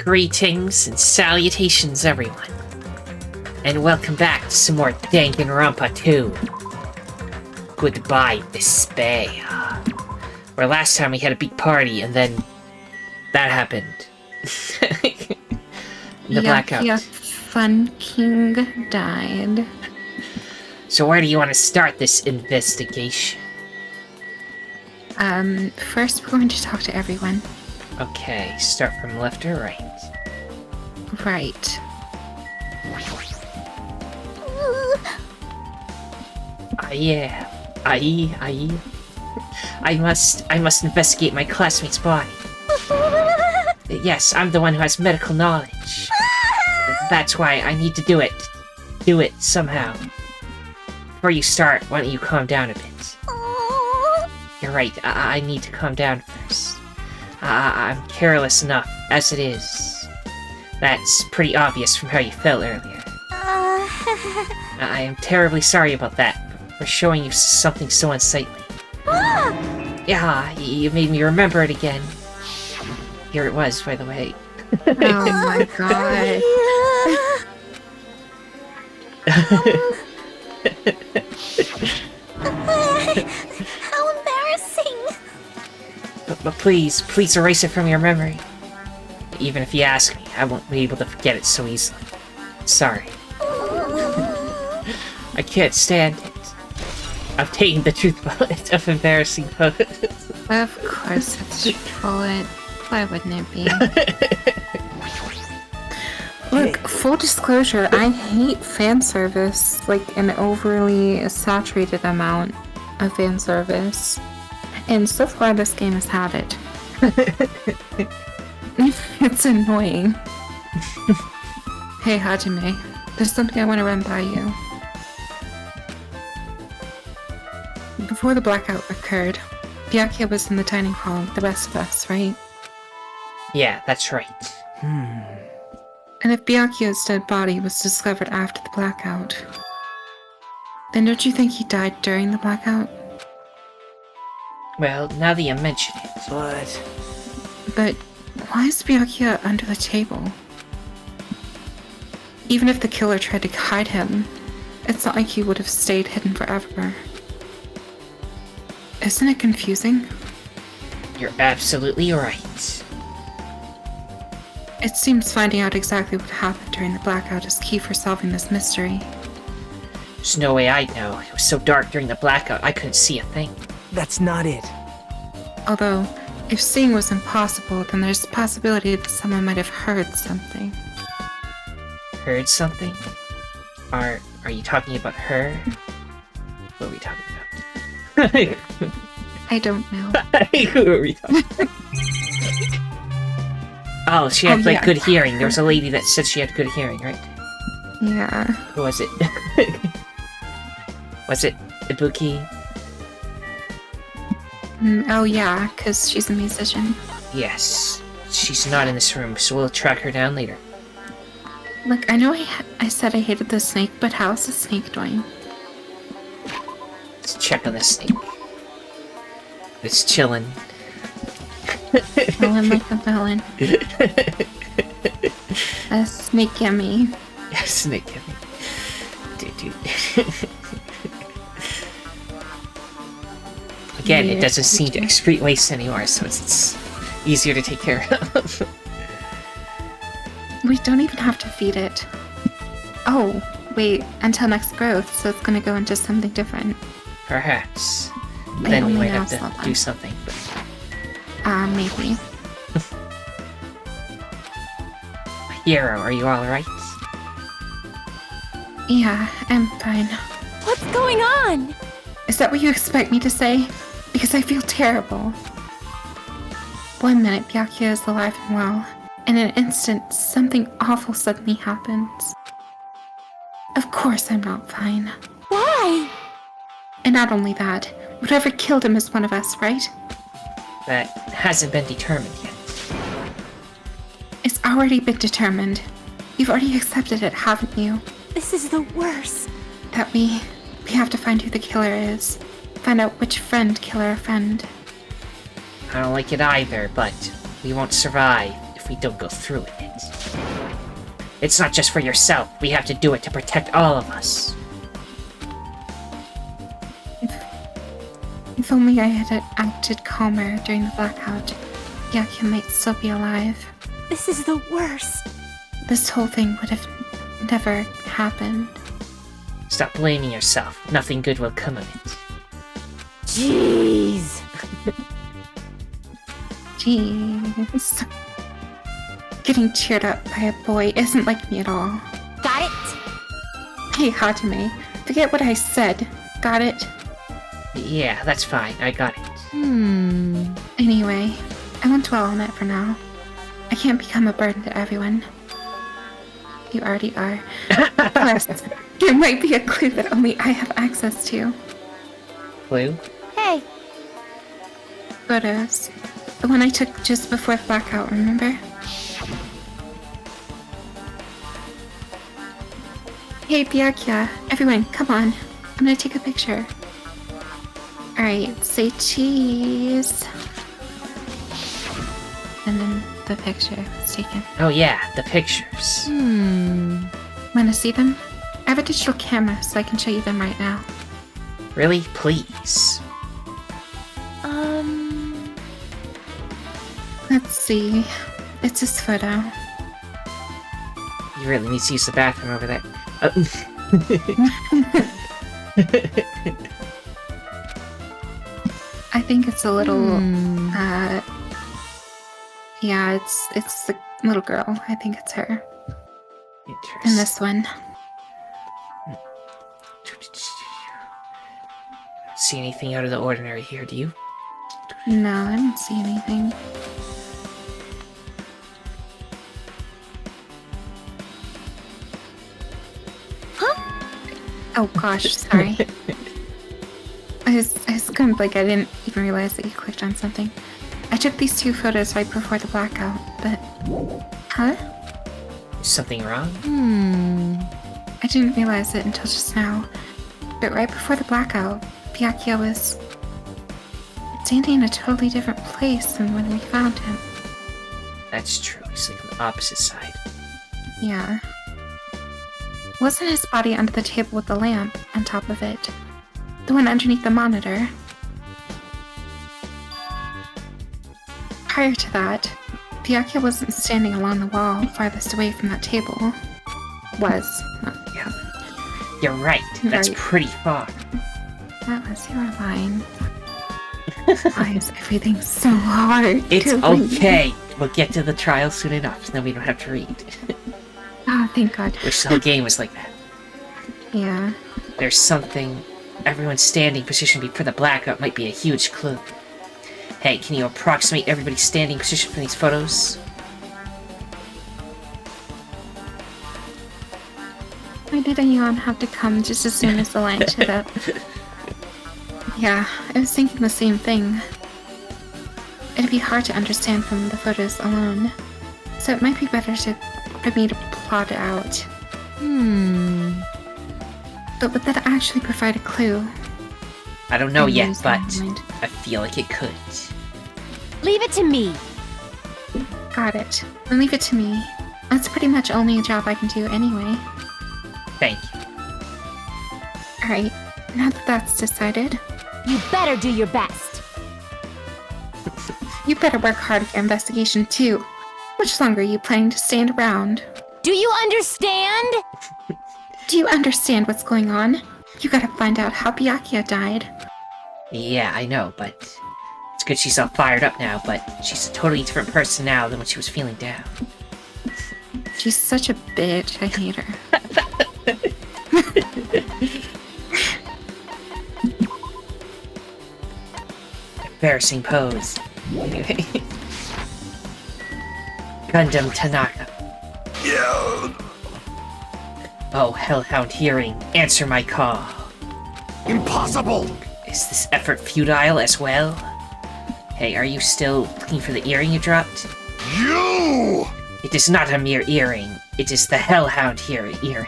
Greetings and salutations, everyone. And welcome back to some more Danganronpa 2. Goodbye, despair. Where last time we had a big party, and then that happened. The blackout. Yeah, Fun King died. So where do you want to start this investigation? First we're going to talk to everyone. Okay, start from left or right? Right. I must investigate my classmate's body. Yes, I'm the one who has medical knowledge. That's why I need to do it. Do it somehow. Before you start, why don't you calm down a bit? You're right, I need to calm down first. I'm careless enough, as it is. That's pretty obvious from how you felt earlier. I am terribly sorry about that, for showing you something so unsightly. Yeah, you made me remember it again. Here it was, by the way. Oh my god. How embarrassing! But please erase it from your memory. Even if you ask me, I won't be able to forget it so easily. Sorry. I can't stand it. I've taken the truth bullet of embarrassing photos. Of course it's a bullet. Why wouldn't it be? Look, full disclosure, I hate fan service, like an overly saturated amount of fan service. And so far this game has had it. It's annoying. Hey Hajime, there's something I want to run by you. Before the blackout occurred, Byakuya was in the dining hall with the rest of us, right? Yeah, that's right. And if Byakuya's dead body was discovered after the blackout, then don't you think he died during the blackout? Well, now that you mention it, But why is Byakuya under the table? Even if the killer tried to hide him, it's not like he would have stayed hidden forever. Isn't it confusing? You're absolutely right. It seems finding out exactly what happened during the blackout is key for solving this mystery. There's no way I'd know. It was so dark during the blackout, I couldn't see a thing. That's not it. Although, if seeing was impossible, then there's the possibility that someone might have heard something. Heard something? Are you talking about her? What are we talking about? I don't know. Who are we talking about? Oh, she had yeah. good hearing. There was a lady that said she had good hearing, right? Yeah. Who was it? Was it Ibuki? Oh yeah, because she's a musician. Yes. She's not in this room, so we'll track her down later. Look, I know I said I hated the snake, but how's the snake doing? Let's check on this snake. It's chilling. Melon like a melon. A snake yummy. Snake heavy. Dude. Again, it doesn't seem to excrete waste anymore, so it's easier to take care of. We don't even have to feed it. Oh, wait, until next growth, so it's gonna go into something different. Perhaps. I Then we only might have know to that do one. something. But Maybe. Hero, are you alright? Yeah, I'm fine. What's going on? Is that what you expect me to say? Because I feel terrible. 1 minute, Byakuya is alive and well. In an instant, something awful suddenly happens. Of course I'm not fine. Why? And not only that, whatever killed him is one of us, right? That hasn't been determined yet. It's already been determined. You've already accepted it, haven't you? This is the worst. That we have to find who the killer is. Find out which friend killed our friend. I don't like it either, but we won't survive if if we don't go through with it. It's not just for yourself. We have to do it to protect all of us. If only I had acted calmer during the blackout, Byakuya might still be alive. This is the worst. This whole thing would have never happened. Stop blaming yourself. Nothing good will come of it. Jeez. Jeez. Getting cheered up by a boy isn't like me at all. Got it? Hey, Hajime, forget what I said. Got it? Yeah, that's fine. I got it. Anyway, I won't dwell on it for now. I can't become a burden to everyone. You already are. Plus, there might be a clue that only I have access to. Clue? Hey. Photos. The one I took just before the blackout, remember? Hey, Byakuya. Everyone, come on. I'm gonna take a picture. Alright, say cheese. And then the picture was taken. Oh yeah, the pictures. Wanna see them? I have a digital camera, so I can show you them right now. Really? Please. Let's see. It's this photo. You really need to use the bathroom over there. I think it's a little, yeah, it's the little girl. I think it's her. Interesting. And this one. See anything out of the ordinary here, do you? No, I don't see anything. Oh gosh, sorry. I was kind of like, I didn't even realize that you clicked on something. I took these two photos right before the blackout, but... Huh? Is something wrong? I didn't realize it until just now. But right before the blackout, Byakuya was... standing in a totally different place than when we found him. That's true. He's like on the opposite side. Yeah. Wasn't his body under the table with the lamp on top of it? The one underneath the monitor? Prior to that, Byakuya wasn't standing along the wall farthest away from that table. Was. Not, Yeah. You're right. That's Right. pretty far. that was your line. Why is everything so hard? It's to read? okay. We'll get to the trial soon enough, so then we don't have to read. Oh, thank God. Wish the whole game was like that. Yeah. There's something. Everyone's standing position before the blackout might be a huge clue. Hey, can you approximate everybody's standing position from these photos? Why did a yawn have to come just as soon as the line showed up? Yeah, I was thinking the same thing. It'd be hard to understand from the photos alone, so it might be better for me to plot it out. But would that actually provide a clue? I don't know I'm yet, losing but my mind. I feel like it could. Leave it to me. Got it. Then leave it to me. That's pretty much only a job I can do anyway. Thank you. Alright, now that that's decided, You better do your best. you better work hard at your investigation too. How much longer are you planning to stand around? Do you understand? Do you understand what's going on? You gotta find out how Byakuya died. Yeah, I know, but it's good she's all fired up now, but she's a totally different person now than when she was feeling down. She's such a bitch, I hate her. Embarrassing pose. Anyway. Gundam Tanaka. Oh, Hellhound Hearing, answer my call. Impossible! Is this effort futile as well? Hey, are you still looking for the earring you dropped? You! It is not a mere earring. It is the Hellhound earring.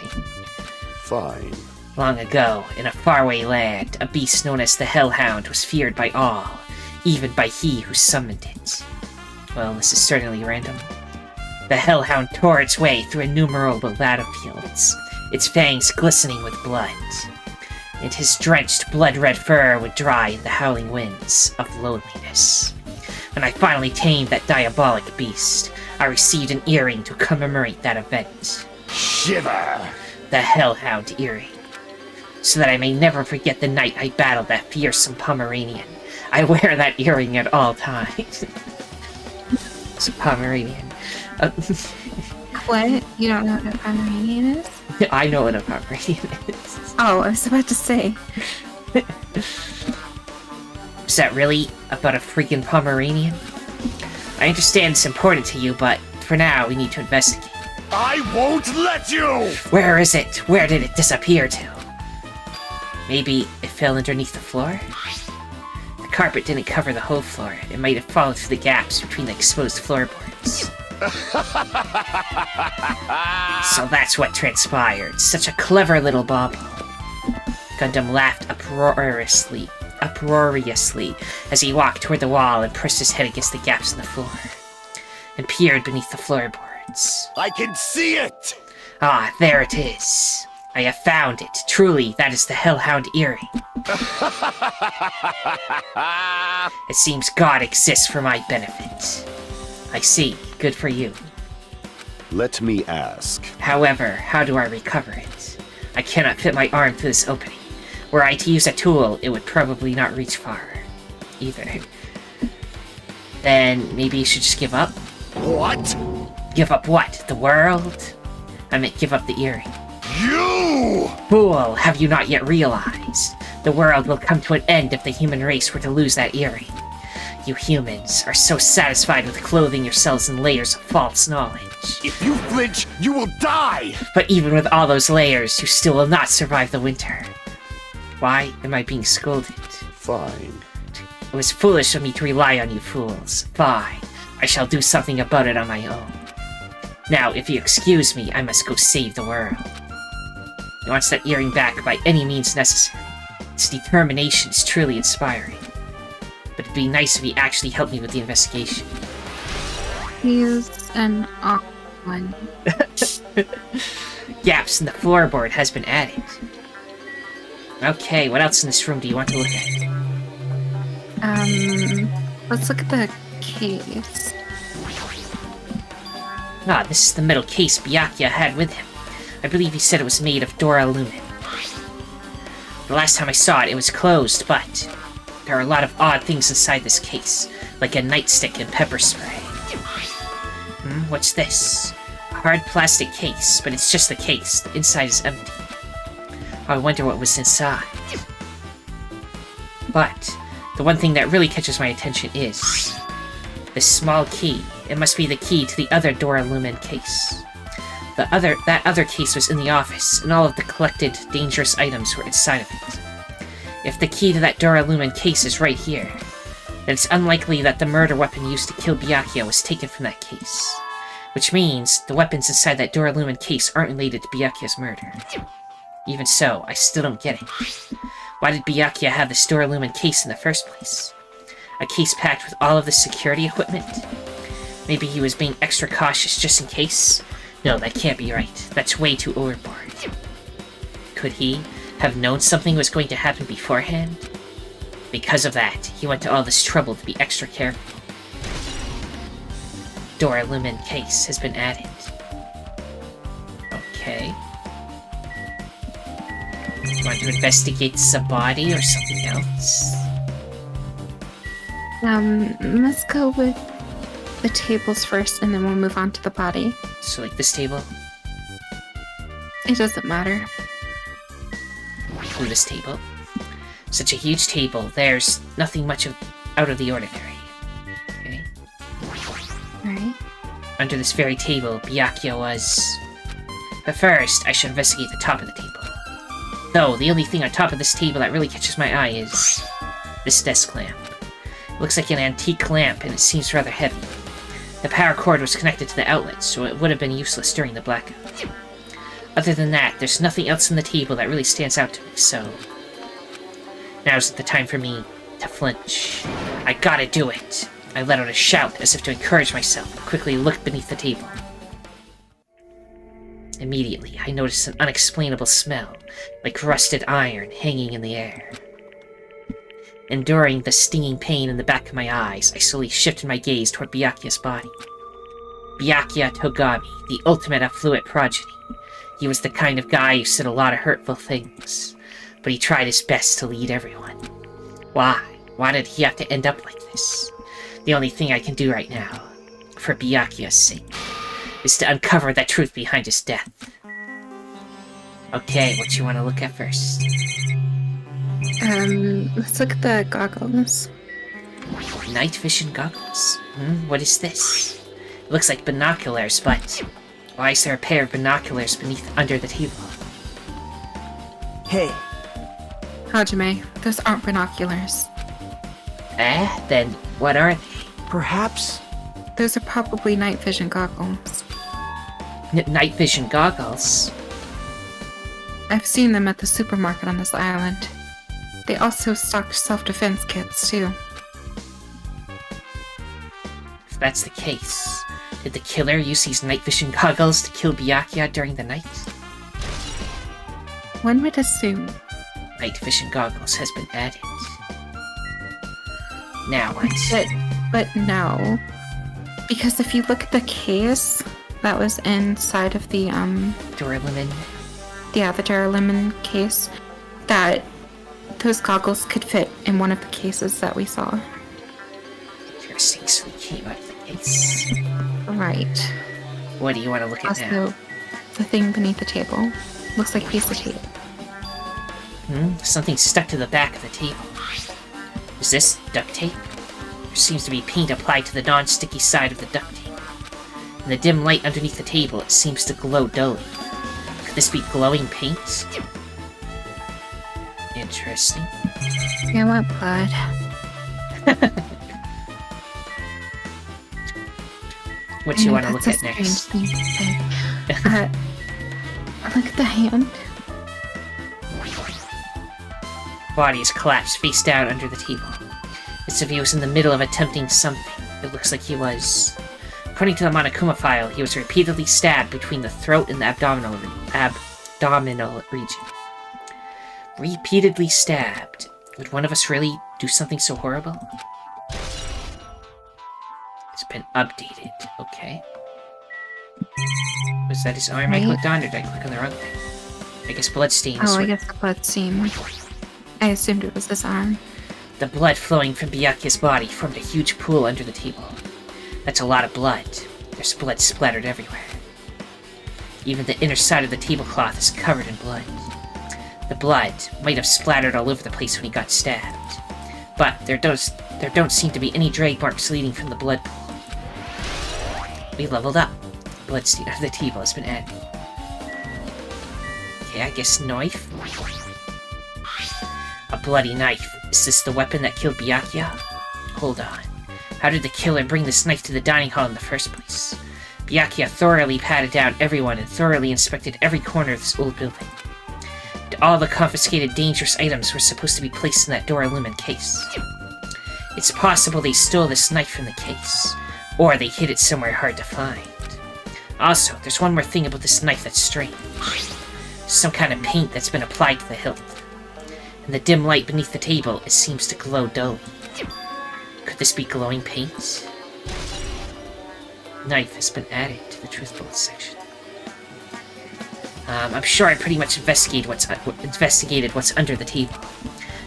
Fine. Long ago, in a faraway land, a beast known as the Hellhound was feared by all, even by he who summoned it. Well, this is certainly random. The hellhound tore its way through innumerable battlefields, its fangs glistening with blood. And his drenched, blood-red fur would dry in the howling winds of loneliness. When I finally tamed that diabolic beast, I received an earring to commemorate that event. Shiver! The hellhound earring. So that I may never forget the night I battled that fearsome Pomeranian. I wear that earring at all times. It's a Pomeranian. What? You don't know what a Pomeranian is? I know what a Pomeranian is. Oh, I was about to say. Is that really about a freaking Pomeranian? I understand it's important to you, but for now, we need to investigate. I won't let you! Where is it? Where did it disappear to? Maybe it fell underneath the floor? The carpet didn't cover the whole floor. It might have fallen through the gaps between the exposed floorboards. So that's what transpired. Such a clever little bauble. Gundam laughed uproariously as he walked toward the wall and pressed his head against the gaps in the floor, and peered beneath the floorboards. I can see it! Ah, there it is. I have found it. Truly, that is the Hellhound earring. It seems God exists for my benefit. I see. Good for you. Let me ask. However, how do I recover it? I cannot fit my arm through this opening. Were I to use a tool, it would probably not reach far. Either. Then maybe you should just give up? What? Give up what? The world? I meant give up the earring. You! Fool, have you not yet realized? The world will come to an end if the human race were to lose that earring. You humans are so satisfied with clothing yourselves in layers of false knowledge. If you flinch, you will die! But even with all those layers, you still will not survive the winter. Why am I being scolded? Fine. It was foolish of me to rely on you fools. Fine. I shall do something about it on my own. Now, if you excuse me, I must go save the world. He wants that earring back by any means necessary. Its determination is truly inspiring. But it'd be nice if he actually helped me with the investigation. He's an awkward one. Gaps in the floorboard has been added. Okay, what else in this room do you want to look at? Let's look at the case. Ah, this is the metal case Byakuya had with him. I believe he said it was made of duralumin. The last time I saw it, it was closed, but there are a lot of odd things inside this case, like a nightstick and pepper spray. What's this? A hard plastic case, but it's just the case. The inside is empty. I wonder what was inside. But the one thing that really catches my attention is this small key. It must be the key to the other duralumin case. That other case was in the office, and all of the collected dangerous items were inside of it. If the key to that duralumin case is right here, then it's unlikely that the murder weapon used to kill Byakuya was taken from that case. Which means the weapons inside that duralumin case aren't related to Byakuya's murder. Even so, I still don't get it. Why did Byakuya have this duralumin case in the first place? A case packed with all of the security equipment? Maybe he was being extra cautious just in case? No, that can't be right. That's way too overboard. Could he have known something was going to happen beforehand? Because of that, he went to all this trouble to be extra careful. Duralumin case has been added. Okay. Want to investigate the body or something else? Let's go with the tables first, and then we'll move on to the body. So, like this table? It doesn't matter. Ooh, this table. Such a huge table. There's nothing much out of the ordinary. Okay. Alright. Under this very table, Byakuya was... But first, I should investigate the top of the table. Though, the only thing on top of this table that really catches my eye is... this desk lamp. It looks like an antique lamp, and it seems rather heavy. The power cord was connected to the outlet, so it would have been useless during the blackout. Other than that, there's nothing else on the table that really stands out to me, so... Now's the time for me to flinch. I gotta do it! I let out a shout, as if to encourage myself, and quickly looked beneath the table. Immediately, I noticed an unexplainable smell, like rusted iron hanging in the air. Enduring the stinging pain in the back of my eyes, I slowly shifted my gaze toward Byakuya's body. Byakuya Togami, the ultimate affluent progeny. He was the kind of guy who said a lot of hurtful things, but he tried his best to lead everyone. Why? Why did he have to end up like this? The only thing I can do right now, for Byakuya's sake, is to uncover the truth behind his death. Okay, what you want to look at first? Let's look at the goggles. Night vision goggles? What is this? It looks like binoculars, but why is there a pair of binoculars under the table? Hey, Hajime, those aren't binoculars. Then what are they? perhaps... Those are probably night vision goggles. Night vision goggles? I've seen them at the supermarket on this island. They also stock self-defense kits, too. If that's the case, did the killer use these night vision goggles to kill Byakuya during the night? One would assume. Night vision goggles has been added. Now what? But no. Because if you look at the case that was inside of the, Duralumin? yeah, the Duralumin case, that those goggles could fit in one of the cases that we saw. Interesting, so they came out of the case. Right. What do you want to look at now? Also, the thing beneath the table looks like a piece of tape. Something stuck to the back of the table. Is this duct tape? There seems to be paint applied to the non-sticky side of the duct tape. In the dim light underneath the table, it seems to glow dully. Could this be glowing paint? Interesting. I want blood. What do you want to look That's at a next? strange thing to say. Look at the hand. Body is collapsed face down under the table. It's if he was in the middle of attempting something. It looks like he was. According to the Monokuma file, he was repeatedly stabbed between the throat and the abdominal region. Repeatedly stabbed. Would one of us really do something so horrible? It's been updated. Okay. Was that his arm I Right. clicked on, or did I click on the wrong thing? I guess bloodstain is Oh, I what- guess the blood stain. I assumed it was his arm. The blood flowing from Byakuya's body formed a huge pool under the table. That's a lot of blood. There's blood splattered everywhere. Even the inner side of the tablecloth is covered in blood. The blood might have splattered all over the place when he got stabbed. But there don't seem to be any drag marks leading from the blood pool. We leveled up. Bloodstain under the table has been added. Okay, I guess knife. A bloody knife. Is this the weapon that killed Byakuya? Hold on. How did the killer bring this knife to the dining hall in the first place? Byakuya thoroughly patted down everyone and thoroughly inspected every corner of this old building. All the confiscated dangerous items were supposed to be placed in that Duralumin case. It's possible they stole this knife from the case, or they hid it somewhere hard to find. Also, there's one more thing about this knife that's strange. Some kind of paint that's been applied to the hilt. In the dim light beneath the table, it seems to glow dully. Could this be glowing paint? Knife has been added to the truth bullet section. I'm sure I pretty much investigated what's under the table.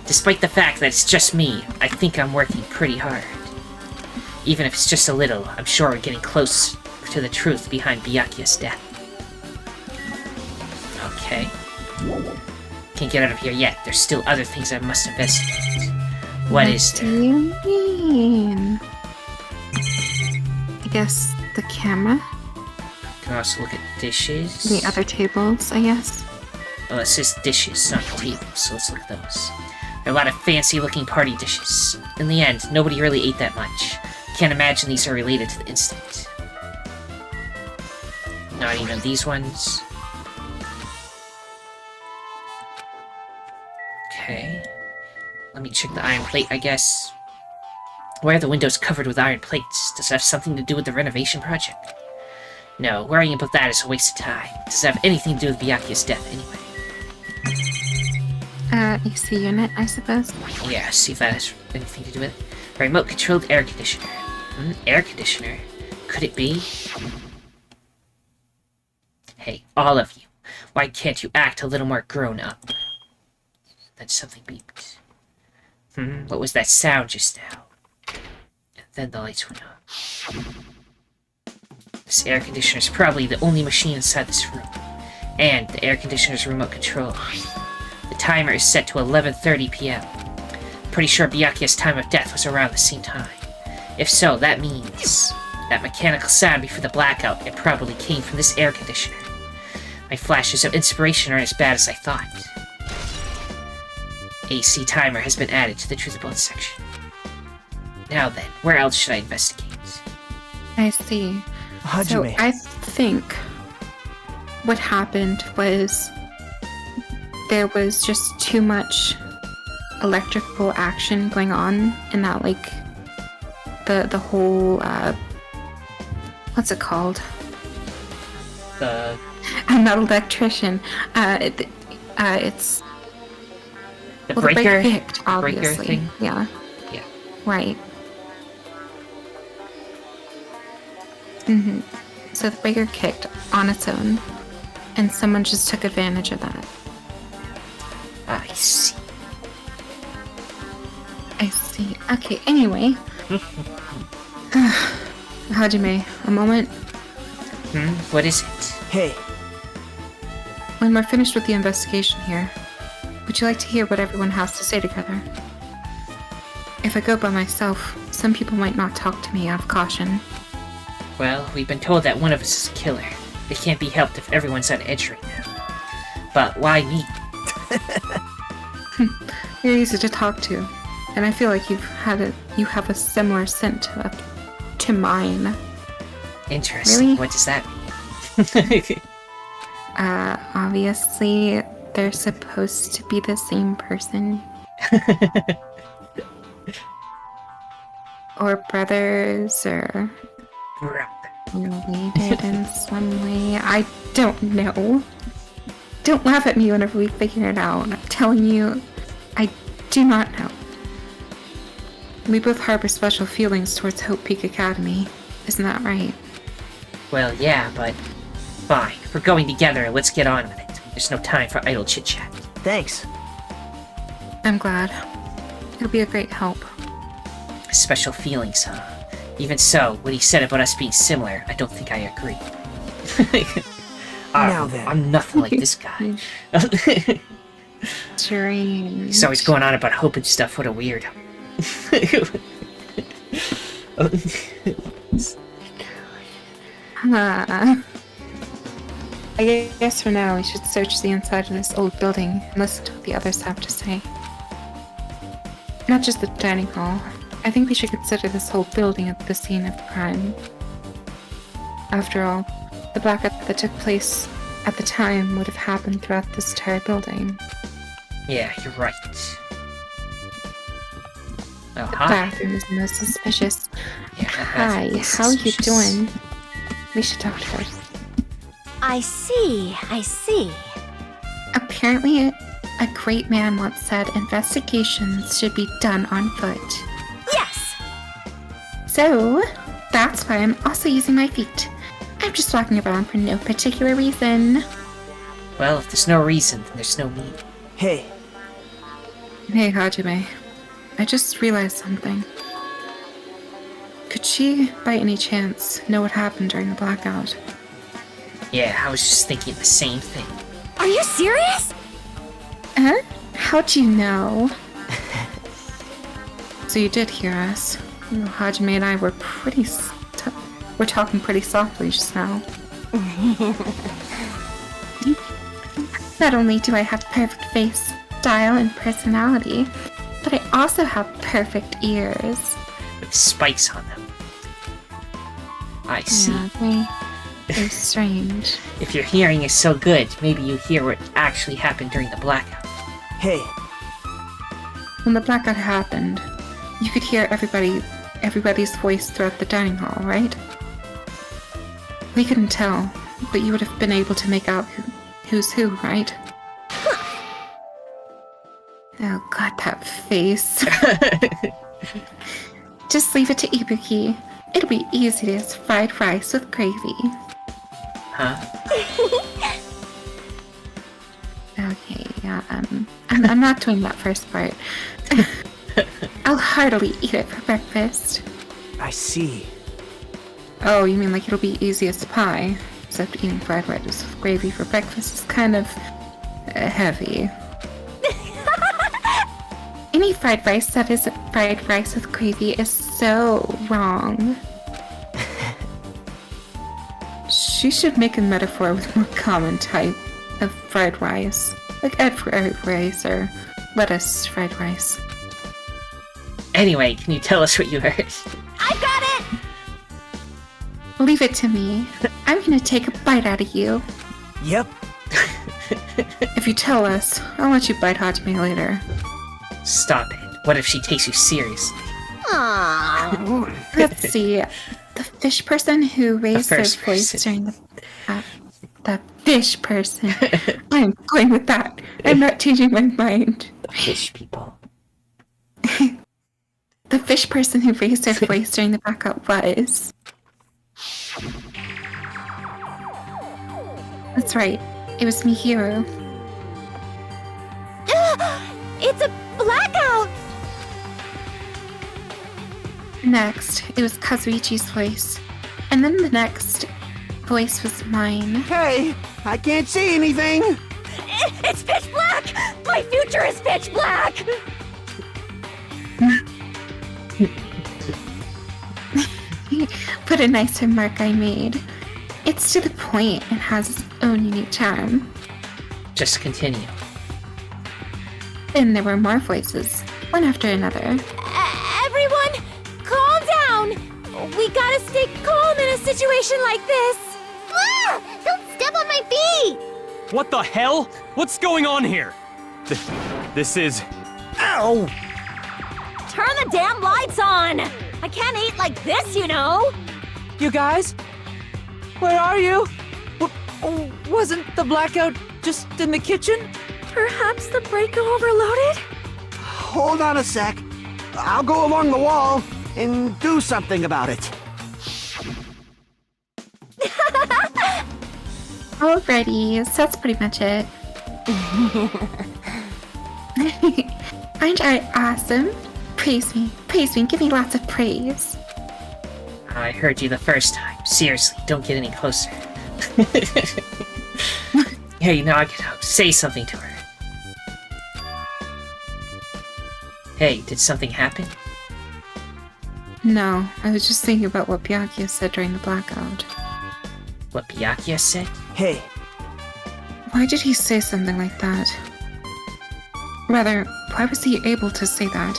Despite the fact that it's just me, I think I'm working pretty hard. Even if it's just a little, I'm sure we're getting close to the truth behind Byakuya's death. Okay. Can't get out of here yet. There's still other things I must investigate. What is do there? you mean? I guess the camera? Can also look at dishes. The other tables, I guess. Oh, it says dishes, not tables, so let's look at those. There are a lot of fancy-looking party dishes. In the end, nobody really ate that much. Can't imagine these are related to the incident. Not even these ones. Okay. Let me check the iron plate, I guess. Why are the windows covered with iron plates? Does it have something to do with the renovation project? No, worrying about that is a waste of time. It doesn't have anything to do with Byakuya's death anyway. AC unit, I suppose. Yeah, see if that has anything to do with it. Remote-controlled air conditioner. Air conditioner? Could it be? Hey, all of you. Why can't you act a little more grown-up? Then something beeped. What was that sound just now? And then the lights went on. This air conditioner is probably the only machine inside this room. And the air conditioner's remote control. The timer is set to 11:30 p.m. Pretty sure Byakuya's time of death was around the same time. If so, that means that mechanical sound before the blackout, it probably came from this air conditioner. My flashes of inspiration aren't as bad as I thought. AC timer has been added to the Truth About section. Now then, where else should I investigate? I see. Hajime. So I think what happened was there was just too much electrical action going on in that, like, the whole, what's it called? I'm not an electrician. It's... The well, breaker? the breaker kicked, obviously. Breaker thing? Yeah. Yeah. Right. So the breaker kicked on its own, and someone just took advantage of that. I see. I see. Okay, anyway. Hajime, a moment. What is it? Hey, When we're finished with the investigation here, would you like to hear what everyone has to say together? If I go by myself, some people might not talk to me out of caution. Well, we've been told that one of us is a killer. It can't be helped if everyone's on edge right now. But why me? You're easy to talk to, and I feel like you have a similar scent to mine. Interesting. Really? What does that mean? Obviously, they're supposed to be the same person. Or brothers, or Brother. related in some way. I don't know. Don't laugh at me whenever we figure it out. I'm telling you, I do not know. We both harbor special feelings towards Hope Peak Academy. Isn't that right? Well, yeah, but... Fine. If we're going together, let's get on with it. There's no time for idle chit-chat. thanks. I'm glad. It'll be a great help. Special feelings, huh? Even so, what he said about us being similar, I don't think I agree. Now then. I'm nothing like this guy. Strange. He's always going on about hope and stuff. What a weirdo. I guess for now we should search the inside of this old building and listen to what the others have to say. Not just the dining hall. I think we should consider this whole building at the scene of the crime. After all, the blackout that took place at the time would have happened throughout this entire building. Yeah, you're right. Oh, The hi. bathroom is the most suspicious. Yeah, that Hi, bathroom is how are you suspicious. doing? We should talk to her. I see, I see. Apparently, a great man once said investigations should be done on foot. Yes! So, that's why I'm also using my feet. I'm just walking around for no particular reason. Well, if there's no reason, then there's no need. Hey, Hey, Hajime. I just realized something. Could she, by any chance, know what happened during the blackout? Yeah, I was just thinking the same thing. Are you serious? Huh? How'd you know? So you did hear us. You know, Hajime and I were we're talking pretty softly just now. Not only do I have perfect face, style, and personality, but I also have perfect ears. With spikes on them. I see. Yeah, very strange. If your hearing is so good, maybe you hear what actually happened during the blackout. hey, When the blackout happened, you could hear everybody's voice throughout the dining hall, right? We couldn't tell, but you would have been able to make out who's who, right? Oh god, that face. Just leave it to Ibuki. It'll be easy as fried rice with gravy. Huh? Okay, yeah, I'm not doing that first part. I'll heartily eat it for breakfast. I see. Oh, you mean like it'll be easy as pie? Except eating fried rice with gravy for breakfast is kind of heavy. Any fried rice that isn't fried rice with gravy is so wrong. She should make a metaphor with more common type of fried rice, like egg fried rice or lettuce fried rice. Anyway, can you tell us what you heard? I've got it! Leave it to me. I'm gonna take a bite out of you. Yep. If you tell us, I'll let you bite hot to me later. Stop it. What if she takes you seriously? Aww. Let's see. The fish person who raised their first voice person. during the fish person. I'm going with that. I'm not changing my mind. Fish people. The fish person who raised their voice during the blackout was. That's right. It was Mihiru. It's a blackout! Next, it was Kazuichi's voice. And then the next voice was mine. Hey, I can't see anything. It's pitch black! My future is pitch black! What a nice remark I made. It's to the point and has its own unique charm. Just continue. Then there were more voices, one after another. Everyone, calm down! We gotta stay calm in a situation like this! Ah! Don't step on my feet! What the hell? What's going on here? This is... Ow! Turn the damn lights on! I can't eat like this, you know! You guys? Where are you? Wasn't the blackout just in the kitchen? Perhaps the breaker overloaded? Hold on a sec. I'll go along the wall and do something about it. Alrighty, so that's pretty much it. Aren't I awesome? Praise me, give me lots of praise. I heard you the first time. Seriously, don't get any closer. Hey, Nagito, say something to her. Hey, did something happen? No, I was just thinking about what Byakuya said during the blackout. What Byakuya said? Hey, Why did he say something like that? Rather, why was he able to say that?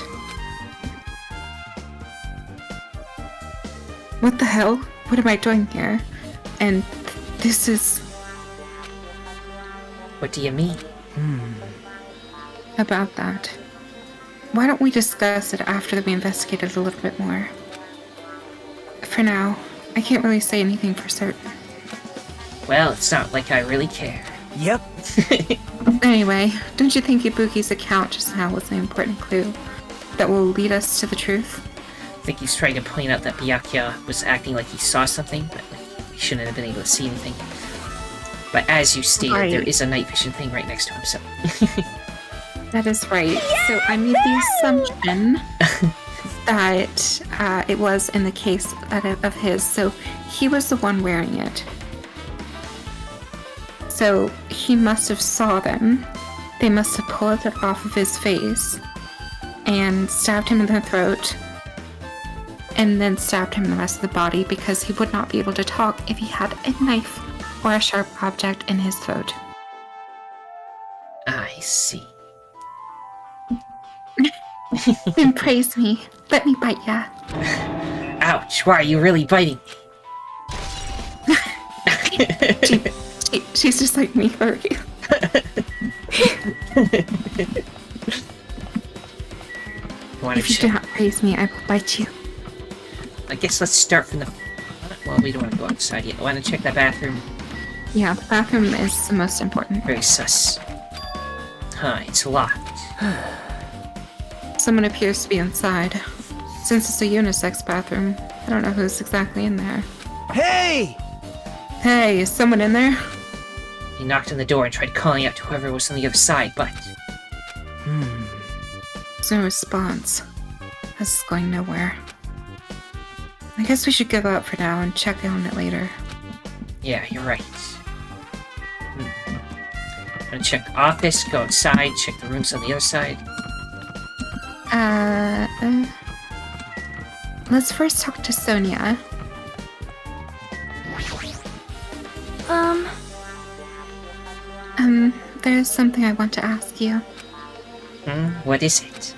What the hell? What am I doing here? And this is What do you mean? about that. Why don't we discuss it after we investigate it a little bit more? For now, I can't really say anything for certain. Well, it's not like I really care. yep. Anyway, don't you think Ibuki's account just now was an important clue that will lead us to the truth? I think he's trying to point out that Byakuya was acting like he saw something, but like, he shouldn't have been able to see anything. But as you stated, Right. there is a night vision thing right next to him, so... That is right. So I made the assumption that it was in the case of his. So he was the one wearing it. So he must have saw them. They must have pulled it off of his face and stabbed him in the throat. And then stabbed him in the rest of the body because he would not be able to talk if he had a knife or a sharp object in his throat. I see. Then praise me. Let me bite ya. Ouch, why are you really biting me? She's just like me for you. You want to If you do not praise me, I will bite you. I guess let's start from the... Well, we don't want to go outside yet. I want to check that bathroom. Yeah, the bathroom is the most important. Very sus. Huh, it's locked. Someone appears to be inside. Since it's a unisex bathroom, I don't know who's exactly in there. Hey! Hey, is someone in there? He knocked on the door and tried calling out to whoever was on the other side, but... There's no response. This is going nowhere. I guess we should give up for now and check on it later. Yeah, you're right. I'm gonna check the office, go outside, check the rooms on the other side. Let's first talk to Sonia. There's something I want to ask you. What is it?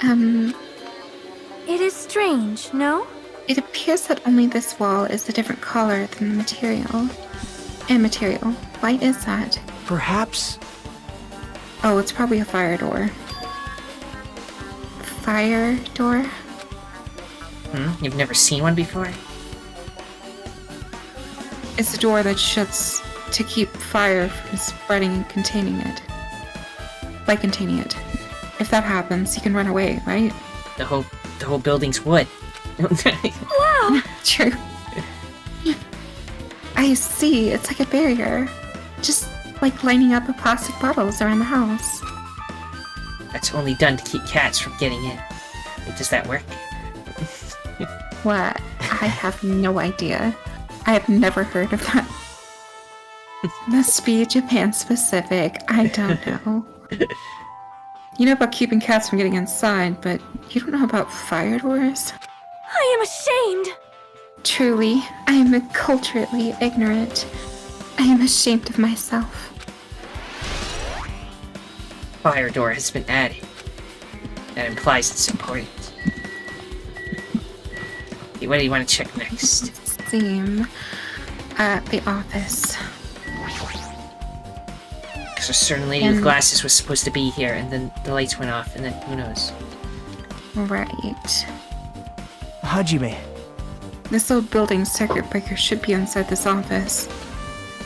It is strange, no? It appears that only this wall is a different color than the material. Why is that? Perhaps. Oh, it's probably a fire door. Fire door? You've never seen one before? It's a door that shuts to keep fire from spreading and containing it. By containing it. If that happens, you can run away, right? The whole building's wood. Wow! True. I see, it's like a barrier. Just like lining up plastic bottles around the house. That's only done to keep cats from getting in. Wait, does that work? What? I have no idea. I have never heard of that. Must be Japan specific. I don't know. You know about keeping cats from getting inside, but you don't know about fire doors? I am ashamed! Truly, I am culturally ignorant. I am ashamed of myself. Fire door has been added. That implies it's important. Okay, what do you want to check next? Same. At the office. Because a certain lady with glasses was supposed to be here, and then the lights went off, and then who knows? Right. Hajime. This old building circuit breaker should be inside this office.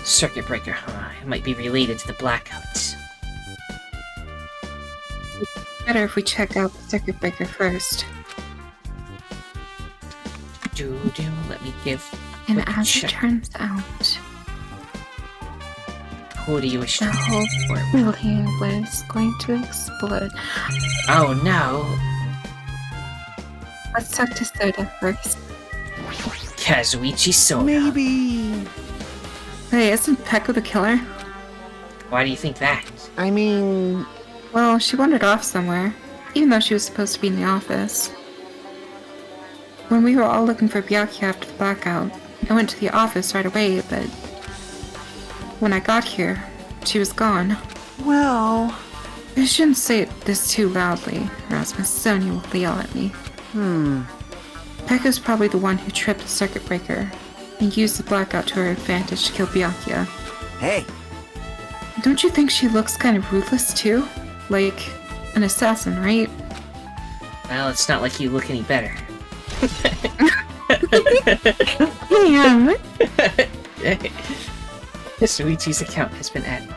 Circuit breaker, huh? It might be related to the blackouts. Better if we check out the circuit breaker first. Let me give And quick as check. it turns out, Who do you wish the to whole for? building was going to explode. Oh no! Let's talk to Soda first. Kazuichi Soda. Maybe. Hey, isn't Peko the killer? Why do you think that? I mean, Well, she wandered off somewhere, even though she was supposed to be in the office. When we were all looking for Byakuya after the blackout, I went to the office right away, but when I got here, she was gone. well, I shouldn't say this too loudly, or else Miss Sonia will yell at me. Pekka's probably the one who tripped the circuit breaker and used the blackout to her advantage to kill Byakuya. hey, Don't you think she looks kind of ruthless too? Like an assassin, right? Well, it's not like you look any better. Yeah. Suichi's account has been added.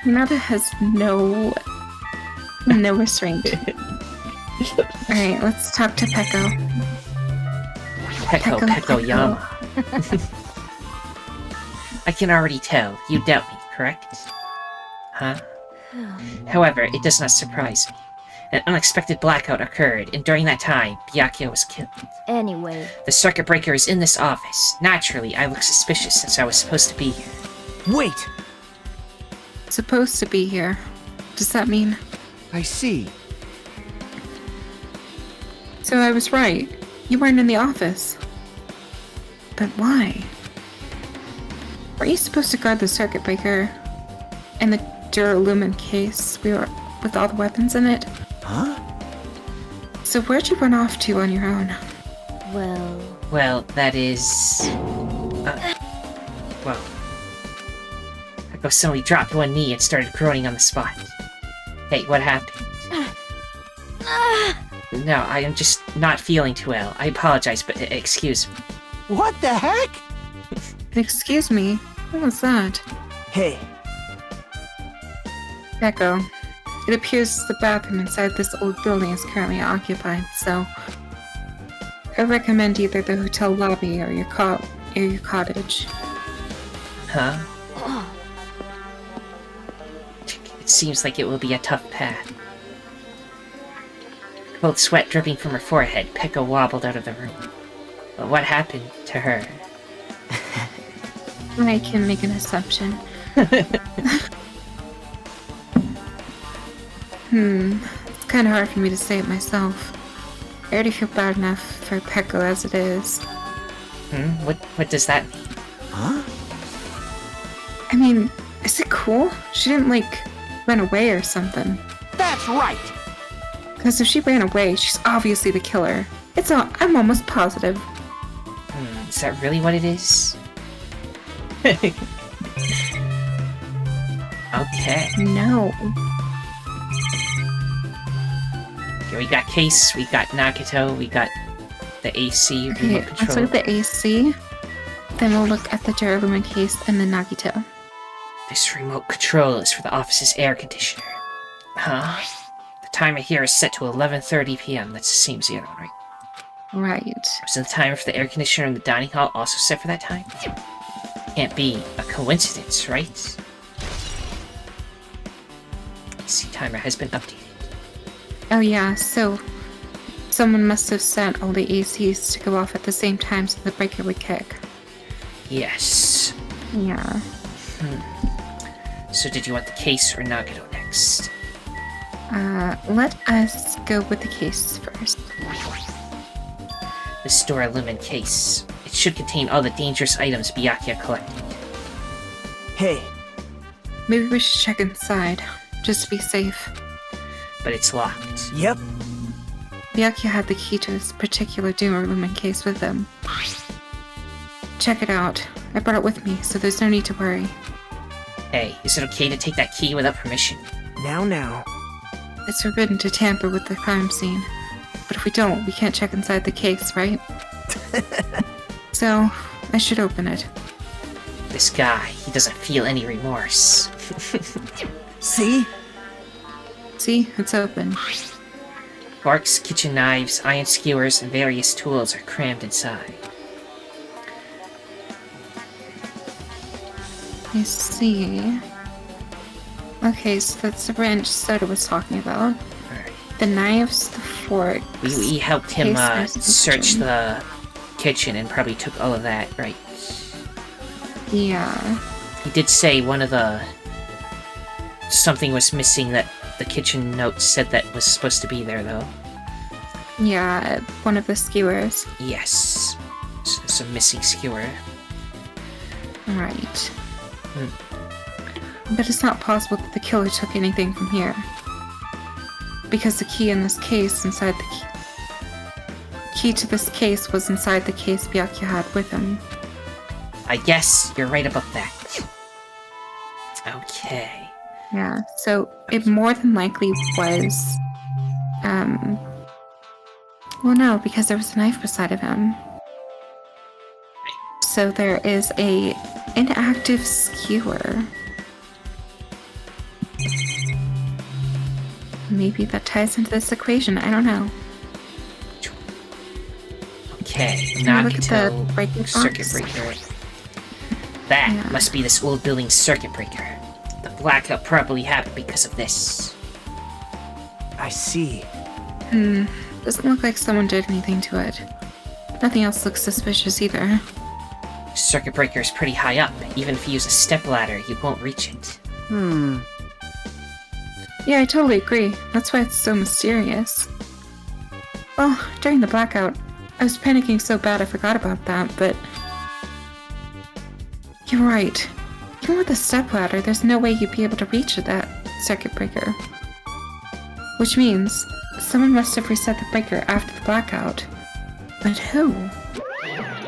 Hinata has no restraint. Alright, let's talk to Peko. Peko Yama. I can already tell. You doubt me, correct? Huh? However, it does not surprise me. An unexpected blackout occurred, and during that time, Byakuya was killed. Anyway, The circuit breaker is in this office. Naturally, I look suspicious since I was supposed to be here. wait, Supposed to be here. Does that mean? I see. So I was right. You weren't in the office. But why? Weren't you supposed to guard the circuit breaker and the Duralumin case with all the weapons in it? Huh? So where'd you run off to on your own? Well, that is... well... Peko suddenly dropped one knee and started groaning on the spot. Hey, what happened? No, I am just not feeling too well. I apologize, but excuse me. What the heck? Excuse me, what was that? Hey, Echo. It appears the bathroom inside this old building is currently occupied, so I recommend either the hotel lobby or your cottage. Huh? It seems like it will be a tough path. Cold sweat dripping from her forehead, Pekka wobbled out of the room. But what happened to her? I can make an assumption. It's kind of hard for me to say it myself. I already feel bad enough for Pekko as it is. What does that mean? huh? I mean, is it cool? She didn't, run away or something. That's right. Because if she ran away, she's obviously the killer. I'm almost positive. Is that really what it is? Okay. No. Okay, we got Case, we got Nagito, we got the AC Okay, remote let's control. look at the AC. Then we'll look at the Duralumina case and the Nagito. This remote control is for the office's air conditioner. Huh? The timer here is set to 11:30 p.m. That seems the other one, right? Right. Was the timer for the air conditioner in the dining hall also set for that time? Can't be a coincidence, right? AC timer has been updated. Oh yeah, so someone must have set all the ACs to go off at the same time so the breaker would kick. Yes. Yeah. So did you want the Case or Nagito next? Let us go with the case first. The Duralumina case. It should contain all the dangerous items Byakuya collected. Hey, Maybe we should check inside, just to be safe. But it's locked. yep. Byakuya had the key to this particular Duralumina case with him. Check it out. I brought it with me, so there's no need to worry. Hey, is it okay to take that key without permission? Now. It's forbidden to tamper with the crime scene. But if we don't, we can't check inside the case, right? So, I should open it. This guy, he doesn't feel any remorse. See? See? It's open. Forks, kitchen knives, iron skewers, and various tools are crammed inside. I see. Okay, so that's the wrench Soda was talking about. Alright. The knives, the forks. We helped him Case knives in the search kitchen. the kitchen and probably took all of that, right? Yeah. He did say one of the... something was missing that the kitchen note said that was supposed to be there, though. Yeah, one of the skewers. Yes. It's a missing skewer. Right. But it's not possible that the killer took anything from here. Because the key in this case inside the key to this case was inside the case Byakuya had with him. I guess you're right about that. Okay. Yeah, so it more than likely was, well no, because there was a knife beside of him. So there is a inactive skewer. Maybe that ties into this equation, I don't know. Okay, Can we look at the Nagito breaking circuit box? breaker. That Yeah. must be this old building's circuit breaker. The blackout probably happened because of this. I see. Doesn't look like someone did anything to it. Nothing else looks suspicious either. Circuit breaker is pretty high up. Even if you use a stepladder, you won't reach it. Yeah, I totally agree. That's why it's so mysterious. Well, during the blackout, I was panicking so bad I forgot about that, but... You're right. Even with a stepladder, there's no way you'd be able to reach that circuit breaker. Which means, someone must have reset the breaker after the blackout. But who?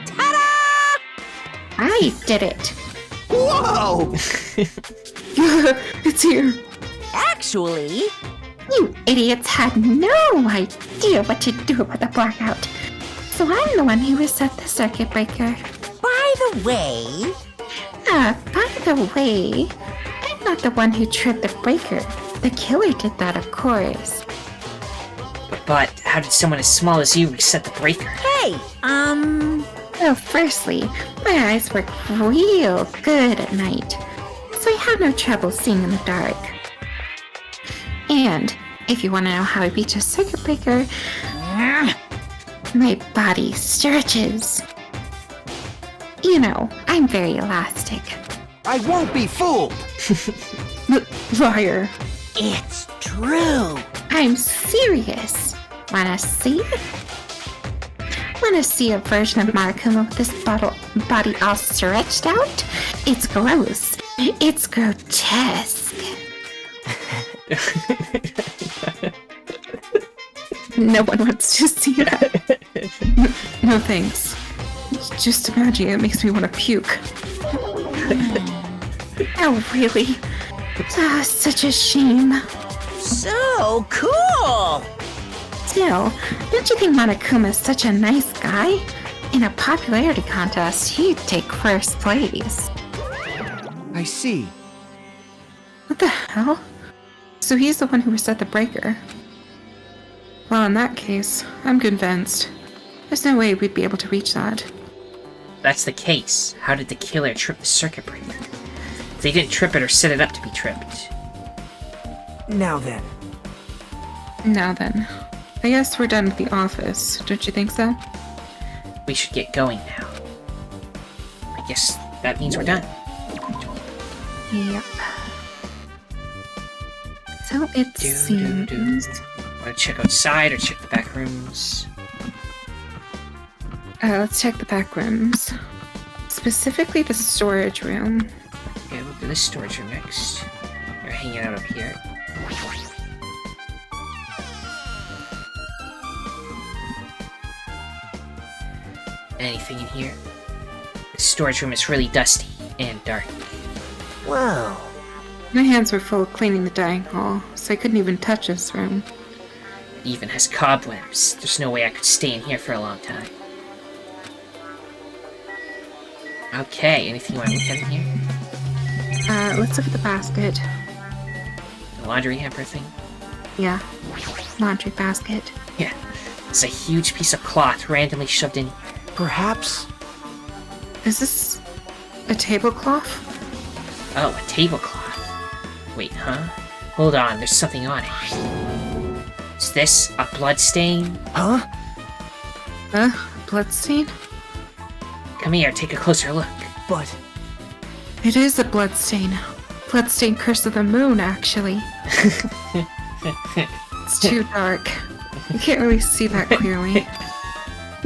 Ta-da! I did it! Whoa! It's here! Actually, You idiots had no idea what to do about the blackout. So I'm the one who reset the circuit breaker. By the way, By the way, I'm not the one who tripped the breaker. The killer did that, of course. But how did someone as small as you reset the breaker? hey, Well, firstly, my eyes work real good at night, so I have no trouble seeing in the dark. And if you want to know how I reach a circuit breaker, my body stretches. You know, I'm very elastic. I won't be fooled. Liar. it's true. I'm serious. Wanna see it? Wanna see a version of Marikuma with this body all stretched out? It's gross. It's grotesque. No one wants to see that. No thanks. Just imagining it makes me want to puke. Oh, really? Ah, such a shame. So cool. Still, don't you think Monokuma is such a nice guy? In a popularity contest, he'd take first place. I see. What the hell? So he's the one who reset the breaker. Well, in that case, I'm convinced. There's no way we'd be able to reach that. If that's the case, how did the killer trip the circuit breaker? They didn't trip it or set it up to be tripped. Now then. Now then, I guess we're done with the office, don't you think so? We should get going now. I guess that means we're done. Yep. So it seems... Want to check outside or check the back rooms? Let's check the back rooms. Specifically the storage room. Yeah, we'll do this storage room next. You're hanging out up here. Anything in here? The storage room is really dusty and dark. Whoa. My hands were full of cleaning the dining hall, so I couldn't even touch this room. It even has cobwebs. There's no way I could stay in here for a long time. Okay, anything you want to look at in here? Let's look at the basket. The laundry hamper thing? Yeah, laundry basket. Yeah. It's a huge piece of cloth randomly shoved in. Perhaps. Is this a tablecloth? Oh, a tablecloth. Wait, huh? Hold on, there's something on it. Is this a blood stain? Huh? A bloodstain? Come here, take a closer look. But It is a bloodstain. Bloodstain Curse of the Moon, actually. It's too dark. I can't really see that clearly.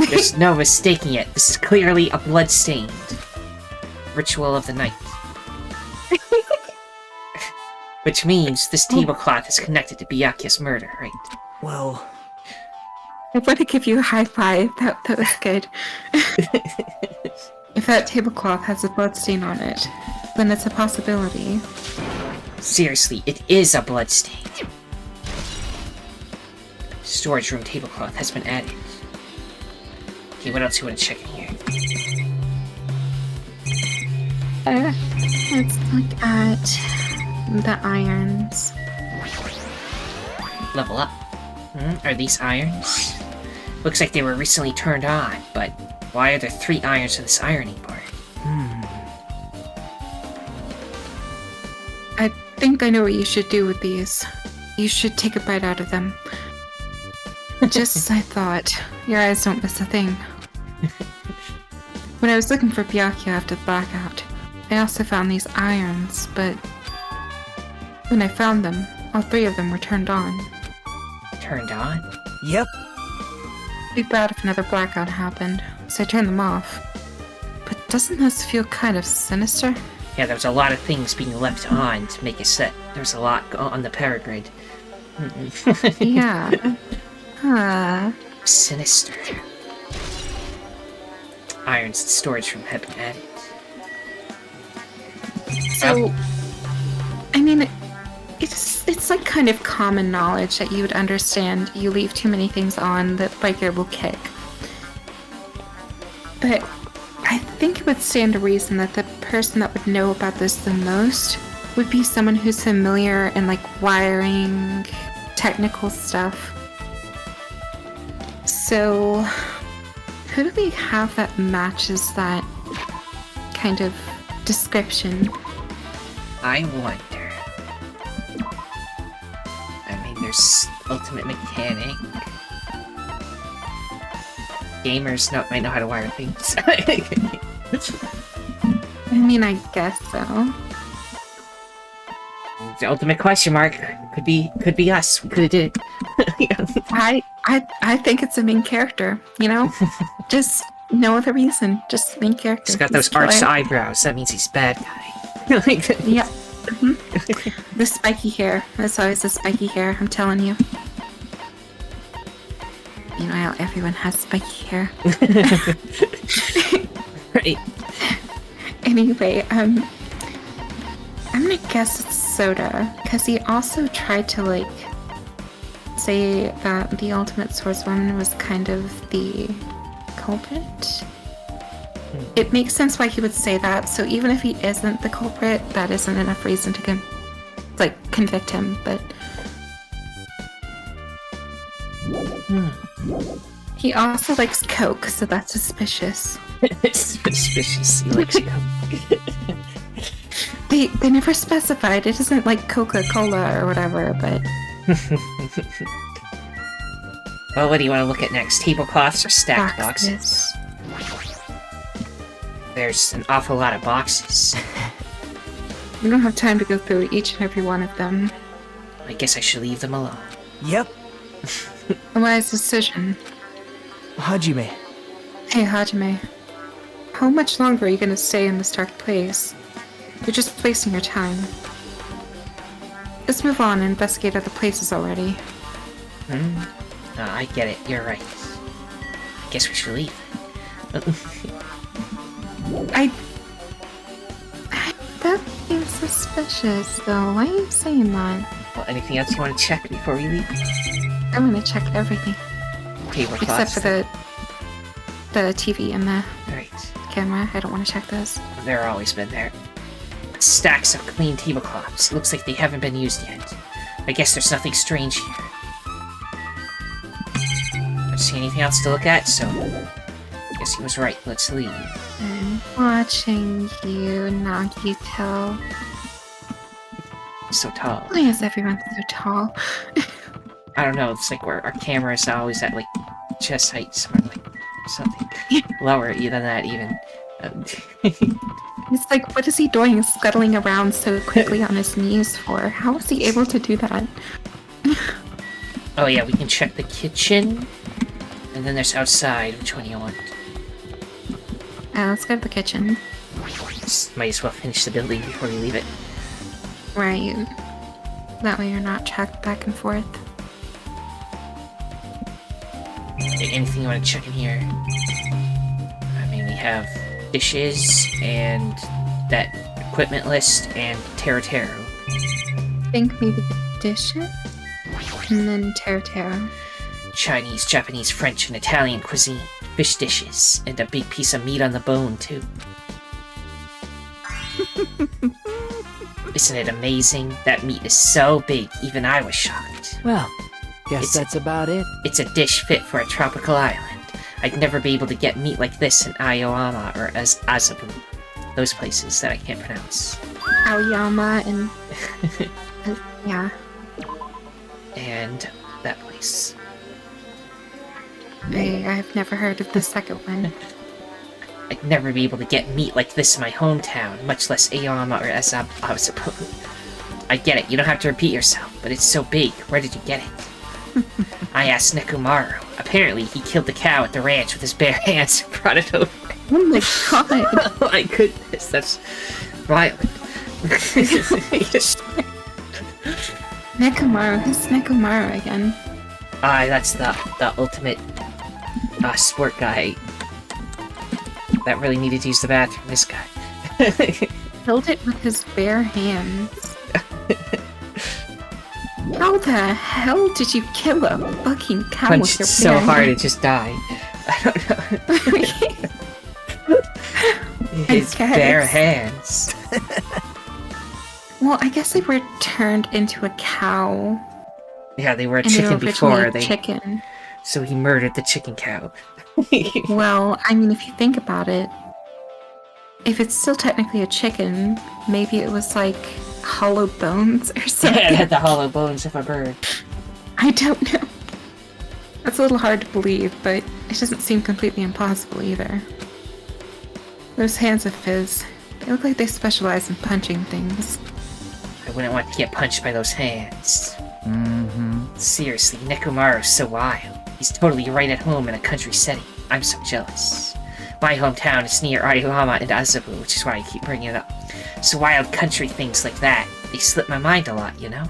There's no mistaking it. This is clearly a blood-stained ritual of the night. Which means this tablecloth is connected to Byakuya's murder, right? well, I want to give you a high five. That was good. If that tablecloth has a bloodstain on it, then it's a possibility. Seriously, it is a bloodstain. Storage room tablecloth has been added. Okay, what else you want to check in here? Let's look at the irons. Level up. Are these irons? Looks like they were recently turned on, but why are there 3 irons in this ironing board? I think I know what you should do with these. You should take a bite out of them. Just as I thought. Your eyes don't miss a thing. When I was looking for Byakuya after the blackout, I also found these irons, but when I found them, all 3 of them were turned on. Turned on? yep. It'd be bad if another blackout happened, so I turned them off. But doesn't this feel kind of sinister? Yeah, there was a lot of things being left on to make it set. There was a lot on the power grid. Yeah. Sinister. Irons in the storage room have been added. So, I mean, it's like kind of common knowledge that you would understand you leave too many things on, the breaker will kick. But I think it would stand to reason that the person that would know about this the most would be someone who's familiar in like wiring, technical stuff. So, who do we have that matches that kind of description? I wonder. I mean, there's Ultimate Mechanic. Gamers might know how to wire things. I mean, I guess so. The ultimate question mark could be us. We could have did it. I think it's a main character, you know? Just no other reason. Just main character. He's got those arched eyebrows. That means he's a bad guy. Yeah. The spiky hair. That's always the spiky hair, I'm telling you. You know how everyone has spiky hair. Right. Anyway, I'm gonna guess it's Soda, because he also tried to, like, say that the Ultimate Swordswoman was kind of the culprit. It makes sense why he would say that, so even if he isn't the culprit, that isn't enough reason to convict him, but... He also likes Coke, so that's suspicious. It's suspicious. He likes Coke. They never specified. It isn't like Coca-Cola or whatever, but... Well, what do you want to look at next? Tablecloths or stacked Boxes. boxes? There's an awful lot of boxes. We don't have time to go through each and every one of them. I guess I should leave them alone. Yep. A wise decision. Hajime. Hey, Hajime. How much longer are you gonna stay in this dark place? You're just wasting your time. Let's move on and investigate other places already. I get it. You're right. I guess we should leave. That seems suspicious, though. Why are you saying that? Well, anything else you want to check before we leave? I'm gonna check everything. Tablecloths. Except for the TV and the Right. camera. I don't want to check those. They're always been there. Stacks of clean tablecloths. Looks like they haven't been used yet. I guess there's nothing strange here. Don't see anything else to look at, so... I guess he was right. Let's leave. I'm watching you, Nagito. So tall. Why is everyone so tall? I don't know, it's like where our camera is always at, like, chest height, somewhere, like, something lower than that, even. It's like, what is he doing scuttling around so quickly on his knees for? How is he able to do that? Oh yeah, we can check the kitchen, and then there's outside. Which one do you want? Let's go to the kitchen. Might as well finish the building before we leave it. Right. That way you're not tracked back and forth. Anything you want to check in here? I mean, we have dishes, and that equipment list, and Taro. I think maybe the dishes? And then Taro. Chinese, Japanese, French, and Italian cuisine. Fish dishes, and a big piece of meat on the bone, too. Isn't it amazing? That meat is so big, even I was shocked. Well, guess It's- that's about it. It's a dish fit for a tropical island. I'd never be able to get meat like this in Aoyama or Azabu. Those places that I can't pronounce. Aoyama and... yeah. And that place. I've never heard of the second one. I'd never be able to get meat like this in my hometown, much less Aoyama or Azabu. I get it, you don't have to repeat yourself, but it's so big. Where did you get it? I asked Nekomaru. Apparently, he killed the cow at the ranch with his bare hands and brought it over. Oh my god! Oh my goodness, that's violent. Nekomaru, who's Nekomaru again? That's the ultimate sport guy that really needed to use the bathroom. This guy. Killed it with his bare hands. How the hell did you kill a fucking cow with Punched your so bare hard it hands? just died. I don't know. His guess. bare hands. Well, I guess they were turned into a cow. Yeah, they were a And they chicken were before. originally a They chicken. So he murdered the chicken cow. Well, I mean, if you think about it, if it's still technically a chicken, maybe it was like hollow bones or It something. had the hollow bones of a bird. I don't know. That's a little hard to believe, but it doesn't seem completely impossible either. Those hands of his, they look like they specialize in punching things. I wouldn't want to get punched by those hands. Mm-hmm. Seriously, Nekomaru's so wild. He's totally right at home in a country setting. I'm so jealous. My hometown is near Aoyama and Azabu, which is why I keep bringing it up. So wild country things like that, they slip my mind a lot, you know?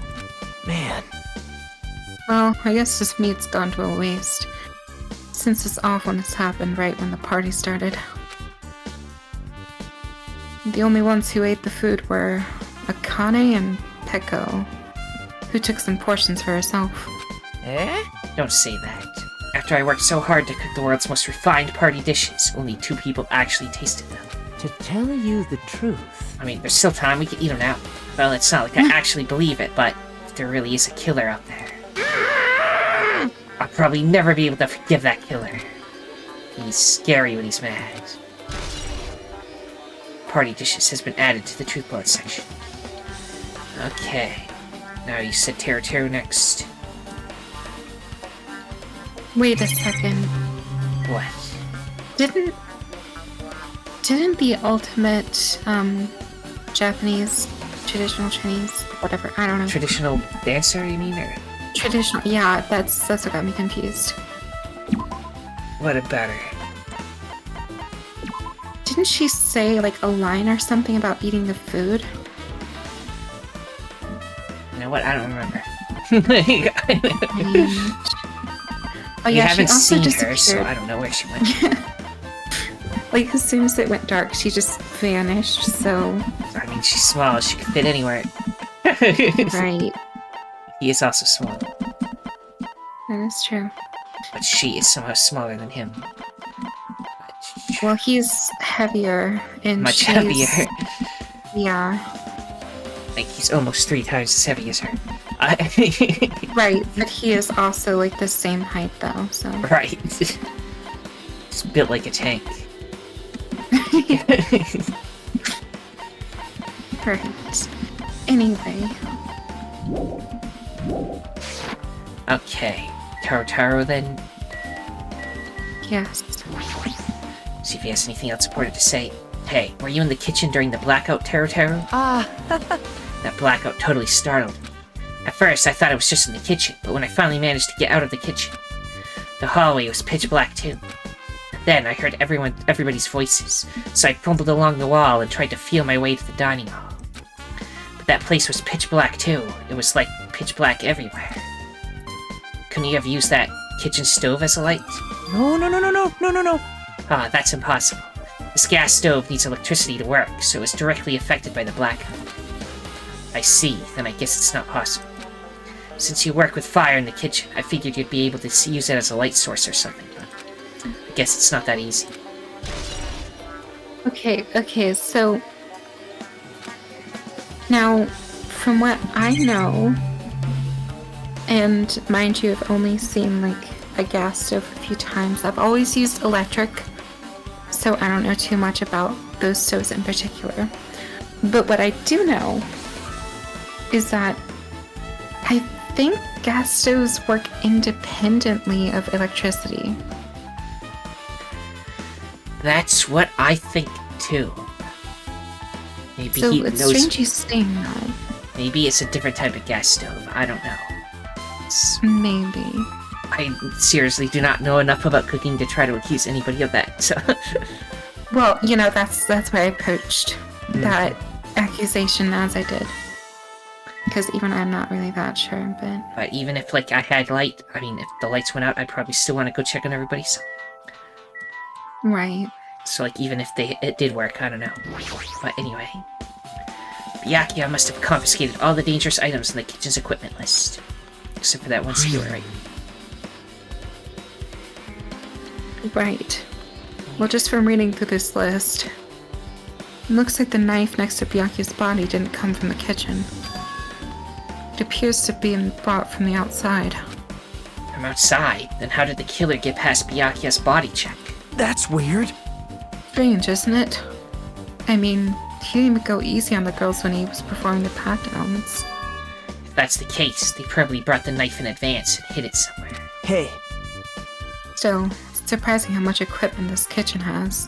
Man. Well, I guess this meat's gone to a waste. Since this awful has happened right when the party started. The only ones who ate the food were Akane and Peko, who took some portions for herself. Eh? Don't say that. After I worked so hard to cook the world's most refined party dishes, only 2 people actually tasted them. To tell you the truth. I mean, there's still time, we can eat them now. Well, it's not like I actually believe it, but if there really is a killer out there, I'll probably never be able to forgive that killer. He's scary when he's mad. Party dishes has been added to the truth bullet section. Okay. Now you said Teru next. Wait a second. What? Didn't the ultimate Japanese traditional Chinese whatever, I don't know. Traditional dancer, you mean? Or Traditional, yeah, that's what got me confused. what about her? Didn't she say like a line or something about eating the food? You know what? I don't remember. Oh You yeah, she haven't also seen disappeared. her, so I don't know where she went. Like as soon as it went dark, she just vanished. So I mean, she's small. She could fit anywhere. right, He is also small, that is true. but she is somehow smaller than him. Well, he's heavier and Much she's, heavier. Yeah, Like, he's almost 3 times as heavy as her. right. But he is also like the same height though. So Right. He's built like a tank. right. Anyway, Okay. Taro then. yes. See if he has anything else important to say. Hey, were you in the kitchen during the blackout, Taro? That blackout totally startled me. At first, I thought I was just in the kitchen, but when I finally managed to get out of the kitchen, the hallway was pitch black too. Then I heard everybody's voices, so I fumbled along the wall and tried to feel my way to the dining hall. But that place was pitch black too. It was like pitch black everywhere. Couldn't you have used that kitchen stove as a light? No. Ah, that's impossible. This gas stove needs electricity to work, so it's directly affected by the blackout. I see, then I guess it's not possible. Since you work with fire in the kitchen, I figured you'd be able to use it as a light source or something, but I guess it's not that easy. Okay, so now, from what I know, and mind you, I've only seen like a gas stove a few times. I've always used electric, so I don't know too much about those stoves in particular. But what I do know is that I think gas stoves work independently of electricity. That's what I think too. Maybe So he it's knows. strange he's saying that. Maybe it's a different type of gas stove. I don't know. Maybe. I seriously do not know enough about cooking to try to accuse anybody of that. So Well, that's why I approached that accusation as I did. Because even I'm not really that sure, but... But even if, like, I had light, I mean, if the lights went out, I'd probably still want to go check on everybody, so... Right. So, like, even if it did work, I don't know. But anyway... Byakuya must have confiscated all the dangerous items on the kitchen's equipment list. Except for that one skewer, right? Right. Well, just from reading through this list, Looks like the knife next to Byakuya's body didn't come from the kitchen. It appears to be brought from the outside. From outside? Then how did the killer get past Byakuya's body check? That's weird. Strange, isn't it? I mean, he didn't even go easy on the girls when he was performing the pat-downs. If that's the case, they probably brought the knife in advance and hid it somewhere. Hey, Still, it's surprising how much equipment this kitchen has.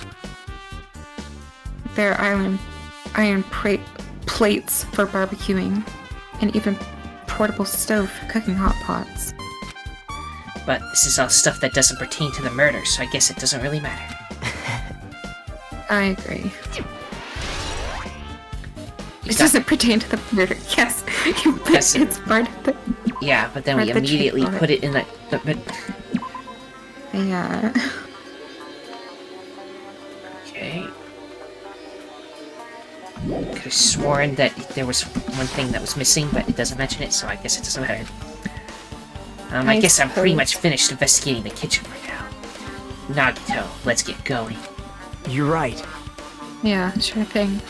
There are iron plates for barbecuing, and even portable stove for cooking hot pots. But this is all stuff that doesn't pertain to the murder, so I guess it doesn't really matter. I agree. You It got- doesn't pertain to the murder. Yes, but Yes. it's part of the. Yeah, but then we Right, the immediately cheek on put it in the... Yeah. Okay. Could have sworn that there was one thing that was missing, but it doesn't mention it, so I guess it doesn't matter. I I guess I'm pretty suppose. much finished investigating the kitchen for now. Nagito, let's get going. you're right. Yeah, sure thing.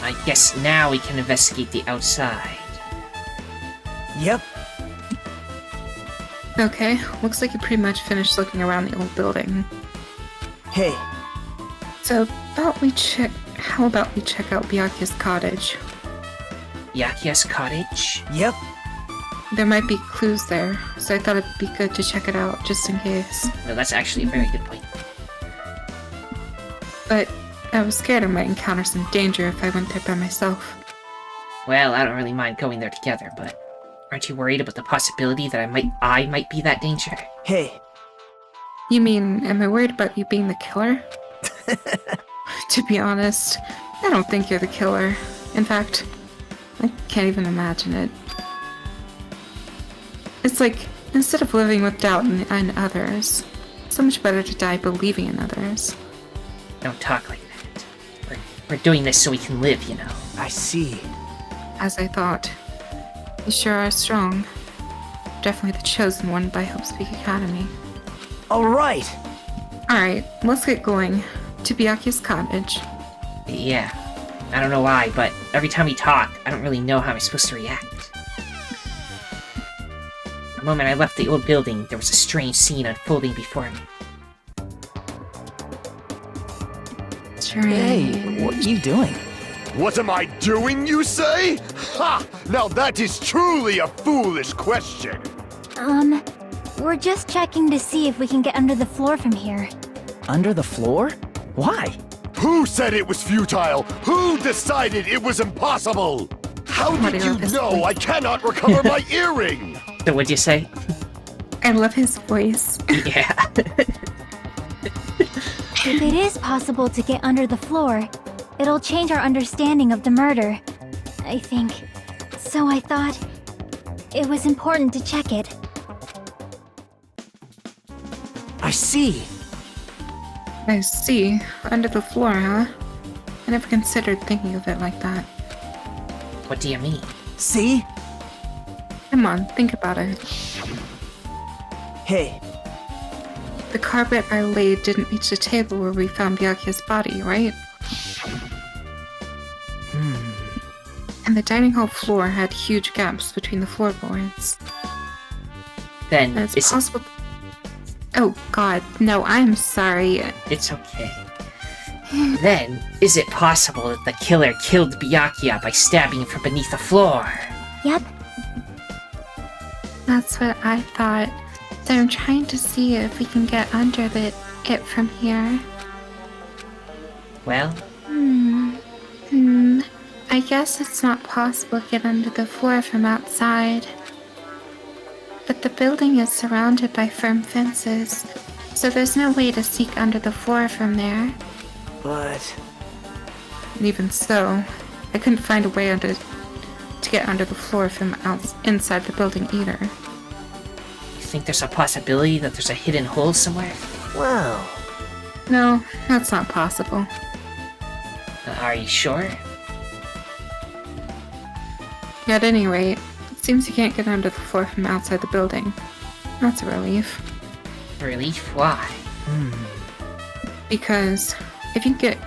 I guess now we can investigate the outside. Yep. Okay, looks like you pretty much finished looking around the old building. Hey, So, how about we check out Byakuya's cottage? Yakiya's cottage? yep. There might be clues there, so I thought it'd be good to check it out, just in case. Well, that's actually a very good point. But I was scared I might encounter some danger if I went there by myself. Well, I don't really mind going there together, but aren't you worried about the possibility that I might be that danger? Hey, You mean, am I worried about you being the killer? To be honest, I don't think you're the killer. In fact, I can't even imagine it. It's like, instead of living with doubt in others, so much better to die believing in others. Don't talk like that. We're doing this so we can live, you know. I see. As I thought. You sure are strong. Definitely the chosen one by Hope Speak Academy. All right. Alright, let's get going. To Byakuya's cottage. Yeah. I don't know why, but every time we talk, I don't really know how I'm supposed to react. The moment I left the old building, there was a strange scene unfolding before me. Hey, what are you doing? What am I doing, you say? Ha! Now that is truly a foolish question. We're just checking to see if we can get under the floor from here. Under the floor? Why? Who said it was futile? Who decided it was impossible? How did you know I cannot recover my earring? So what'd you say? I love his voice. Yeah. If it is possible to get under the floor, it'll change our understanding of the murder, I think. So I thought it was important to check it. I see. I see. Under the floor, huh? I never considered thinking of it like that. What do you mean? See? Come on, think about it. Hey, The carpet I laid didn't reach the table where we found Byakuya's body, right? And the dining hall floor had huge gaps between the floorboards. Then And it's it's possible... Oh god, no, I'm sorry. It's okay. Then, is it possible that the killer killed Byakuya by stabbing him from beneath the floor? Yep, That's what I thought. So I'm trying to see if we can get under it from here. Well, I guess it's not possible to get under the floor from outside. But the building is surrounded by firm fences, so there's no way to sneak under the floor from there. but... And even so, I couldn't find a way to get under the floor from inside the building either. you think there's a possibility that there's a hidden hole somewhere? Well... No, that's not possible. Are you sure? At any rate, it seems you can't get under the floor from outside the building. That's a relief. Relief? Why? Because if you get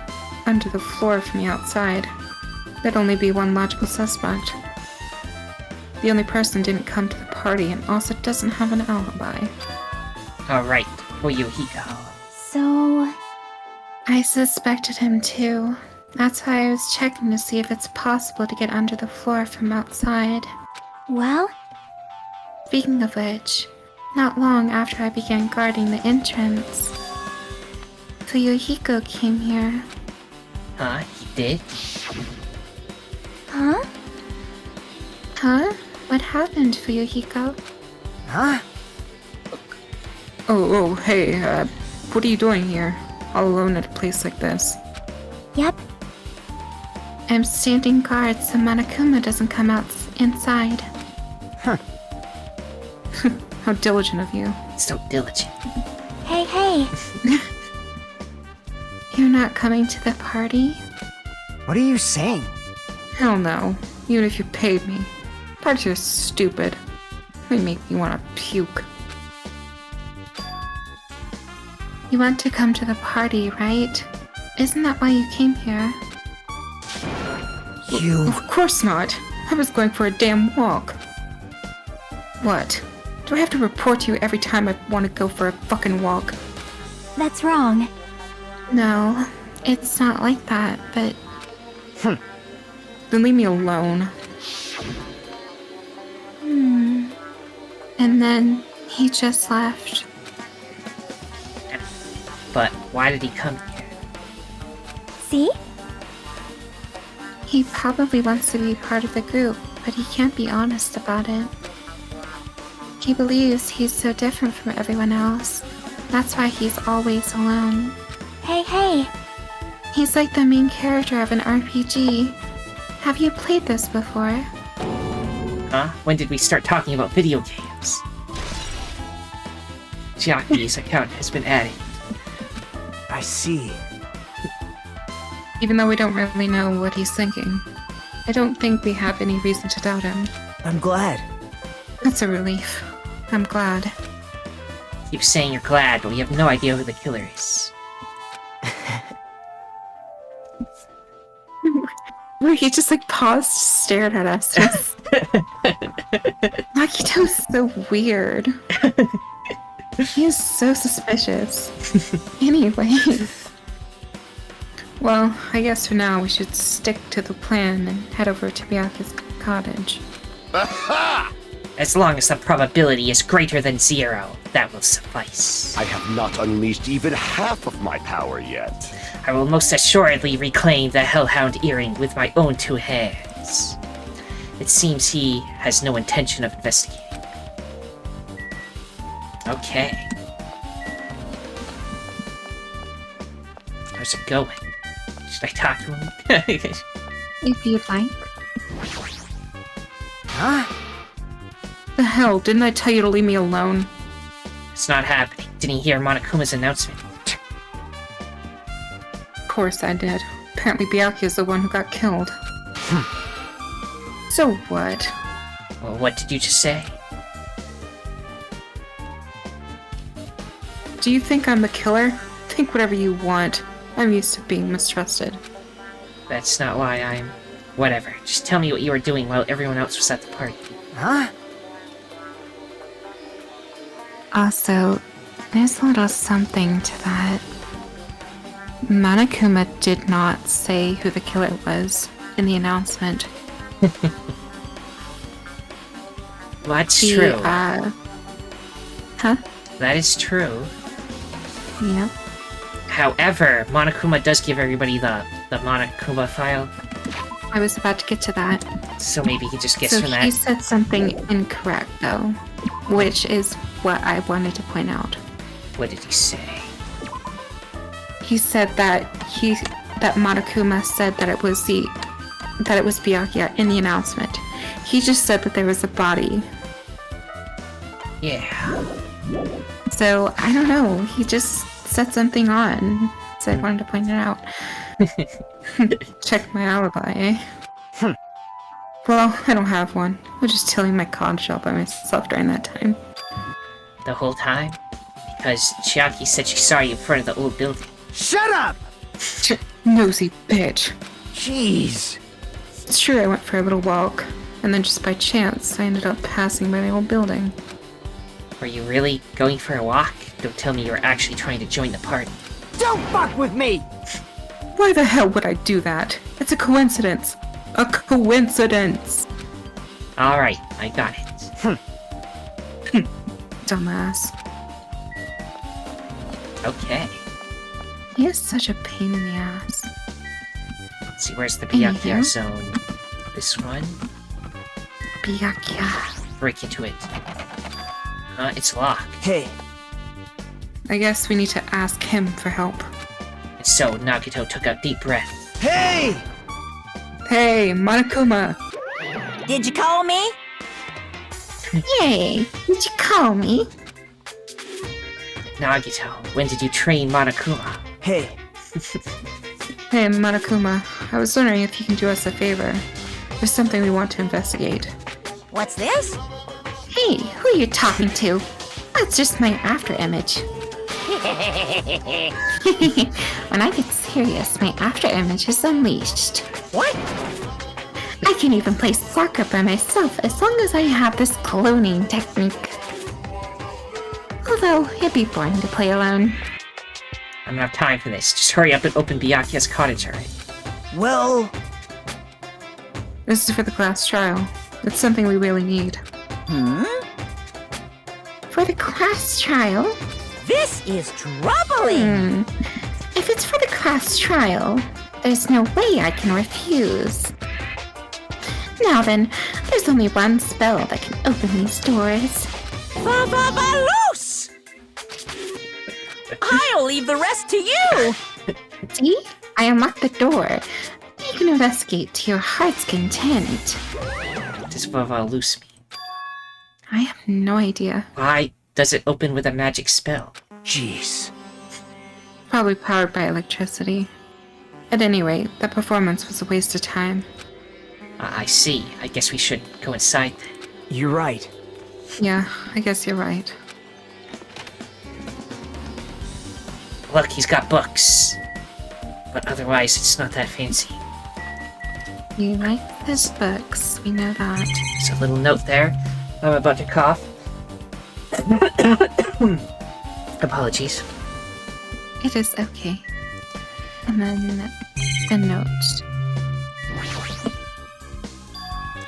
under the floor from the outside, there'd only be one logical suspect. The only person didn't come to the party and also doesn't have an alibi. Alright, Fuyuhiko. So... I suspected him too. That's why I was checking to see if it's possible to get under the floor from outside. well? Speaking of which, not long after I began guarding the entrance, Fuyuhiko came here. Huh? He did? Huh? Huh? What happened, Fuyuhiko? Huh? Oh, hey, what are you doing here? All alone at a place like this? Yep. I'm standing guard so Monokuma doesn't come out inside. Huh. How diligent of you. So diligent. Hey. You're not coming to the party? What are you saying? Hell no. Even if you paid me. Parties are stupid. They make me want to puke. You want to come to the party, right? Isn't that why you came here? You... Of course not. I was going for a damn walk. What? Do I have to report to you every time I want to go for a fucking walk? That's wrong. No, it's not like that, but... Then leave me alone. And then he just left. But why did he come here? See? He probably wants to be part of the group, but he can't be honest about it. He believes he's so different from everyone else. That's why he's always alone. Hey. He's like the main character of an RPG. Have you played this before? Huh? When did we start talking about video games? Chiaki's account has been added. I see. Even though we don't really know what he's thinking. I don't think we have any reason to doubt him. I'm glad. That's a relief. I'm glad. Keep saying you're glad, but we have no idea who the killer is. Where he just like paused, stared at us. Nakito's so weird. He is so suspicious. Anyways. Well, I guess for now we should stick to the plan and head over to Miyaka's cottage. Aha! As long as the probability is greater than 0, that will suffice. I have not unleashed even half of my power yet. I will most assuredly reclaim the Hellhound earring with my own 2 hands. It seems he has no intention of investigating. Okay. How's it going? Should I talk to him? If you'd like. Huh? The hell, didn't I tell you to leave me alone? It's not happening. Didn't you hear Monokuma's announcement? Of course I did. Apparently Byakuya is the one who got killed. So what? Well, what did you just say? Do you think I'm the killer? Think whatever you want. I'm used to being mistrusted. That's not why I'm... Whatever. Just tell me what you were doing while everyone else was at the party. Huh? Also, there's a little something to that. Monokuma did not say who the killer was in the announcement. That's He, true. Huh? That is true. Yeah. However, Monokuma does give everybody the Monokuma file, I was about to get to that. so maybe he just gets So from he that. said something incorrect, though, which is what I wanted to point out. What did he say? He said that Monokuma said that it was Byakuya in the announcement. He just said that there was a body. Yeah. So I don't know. He just set something on. So I wanted to point it out. Check my alibi, eh? Well, I don't have one. I was just tilling my cod shell by myself during that time. The whole time? Because Chiaki said she saw you in front of the old building. Shut up! Nosy bitch. Jeez. It's true I went for a little walk, and then just by chance I ended up passing by the old building. Were you really going for a walk? Don't tell me you were actually trying to join the party. Don't fuck with me! Why the hell would I do that? It's a coincidence. A coincidence! Alright, I got it. Dumbass. Okay. He is such a pain in the ass. Let's see, where's the Byakuya Mhm. zone? This one? Byakuya. Break into it. It's locked. Hey. I guess we need to ask him for help. And so, Nagito took a deep breath. Hey! Hey, Monokuma! Did you call me? Hey, did you call me? Nagito, when did you train Monokuma? Hey. Hey, Monokuma. I was wondering if you can do us a favor. There's something we want to investigate. What's this? Hey, who are you talking to? That's just my after image. When I get serious, my after image is unleashed. What? I can even play soccer by myself as long as I have this cloning technique. Although, it'd be boring to play alone. I don't have time for this. Just hurry up and open Byakuya's cottage, alright? Well... This is for the class trial. It's something we really need. For the class trial? This is troubling. If it's for the class trial, there's no way I can refuse. Now then, there's only one spell that can open these doors. Loose! I'll leave the rest to you. See? I unlocked the door. You can investigate to your heart's content. What does Vava-loose mean? I have no idea. Why does it open with a magic spell? Jeez. Probably powered by electricity. At any rate, that performance was a waste of time. I see. I guess we should go inside then. You're right. Yeah, I guess you're right. Look, he's got books. But otherwise, it's not that fancy. You like his books, we know that. There's a little note there. I'm about to cough. Apologies. It is okay. And then the note.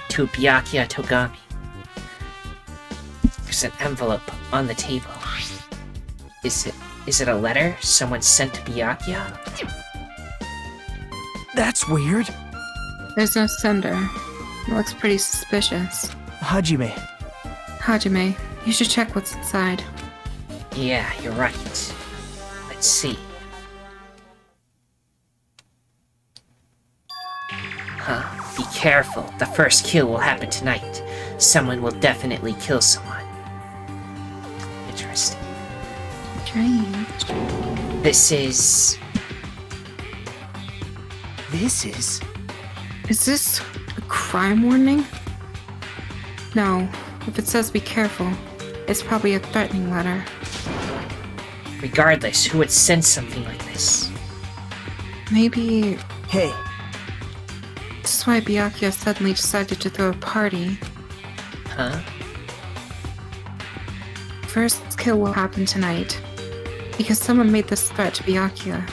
To Byakuya Togami. There's an envelope on the table. Is it a letter someone sent to Byakuya? That's weird. There's no sender. It looks pretty suspicious. Hajime. Hajime, you should check what's inside. Yeah, you're right. Let's see. Huh. Be careful. The first kill will happen tonight. Someone will definitely kill someone. Interesting. Strange. This is... Is this a crime warning? No. If it says be careful, it's probably a threatening letter. Regardless, who would send something like this? Maybe Hey. this is why Byakuya suddenly decided to throw a party. Huh? First kill will happen tonight, because someone made this threat to Byakuya.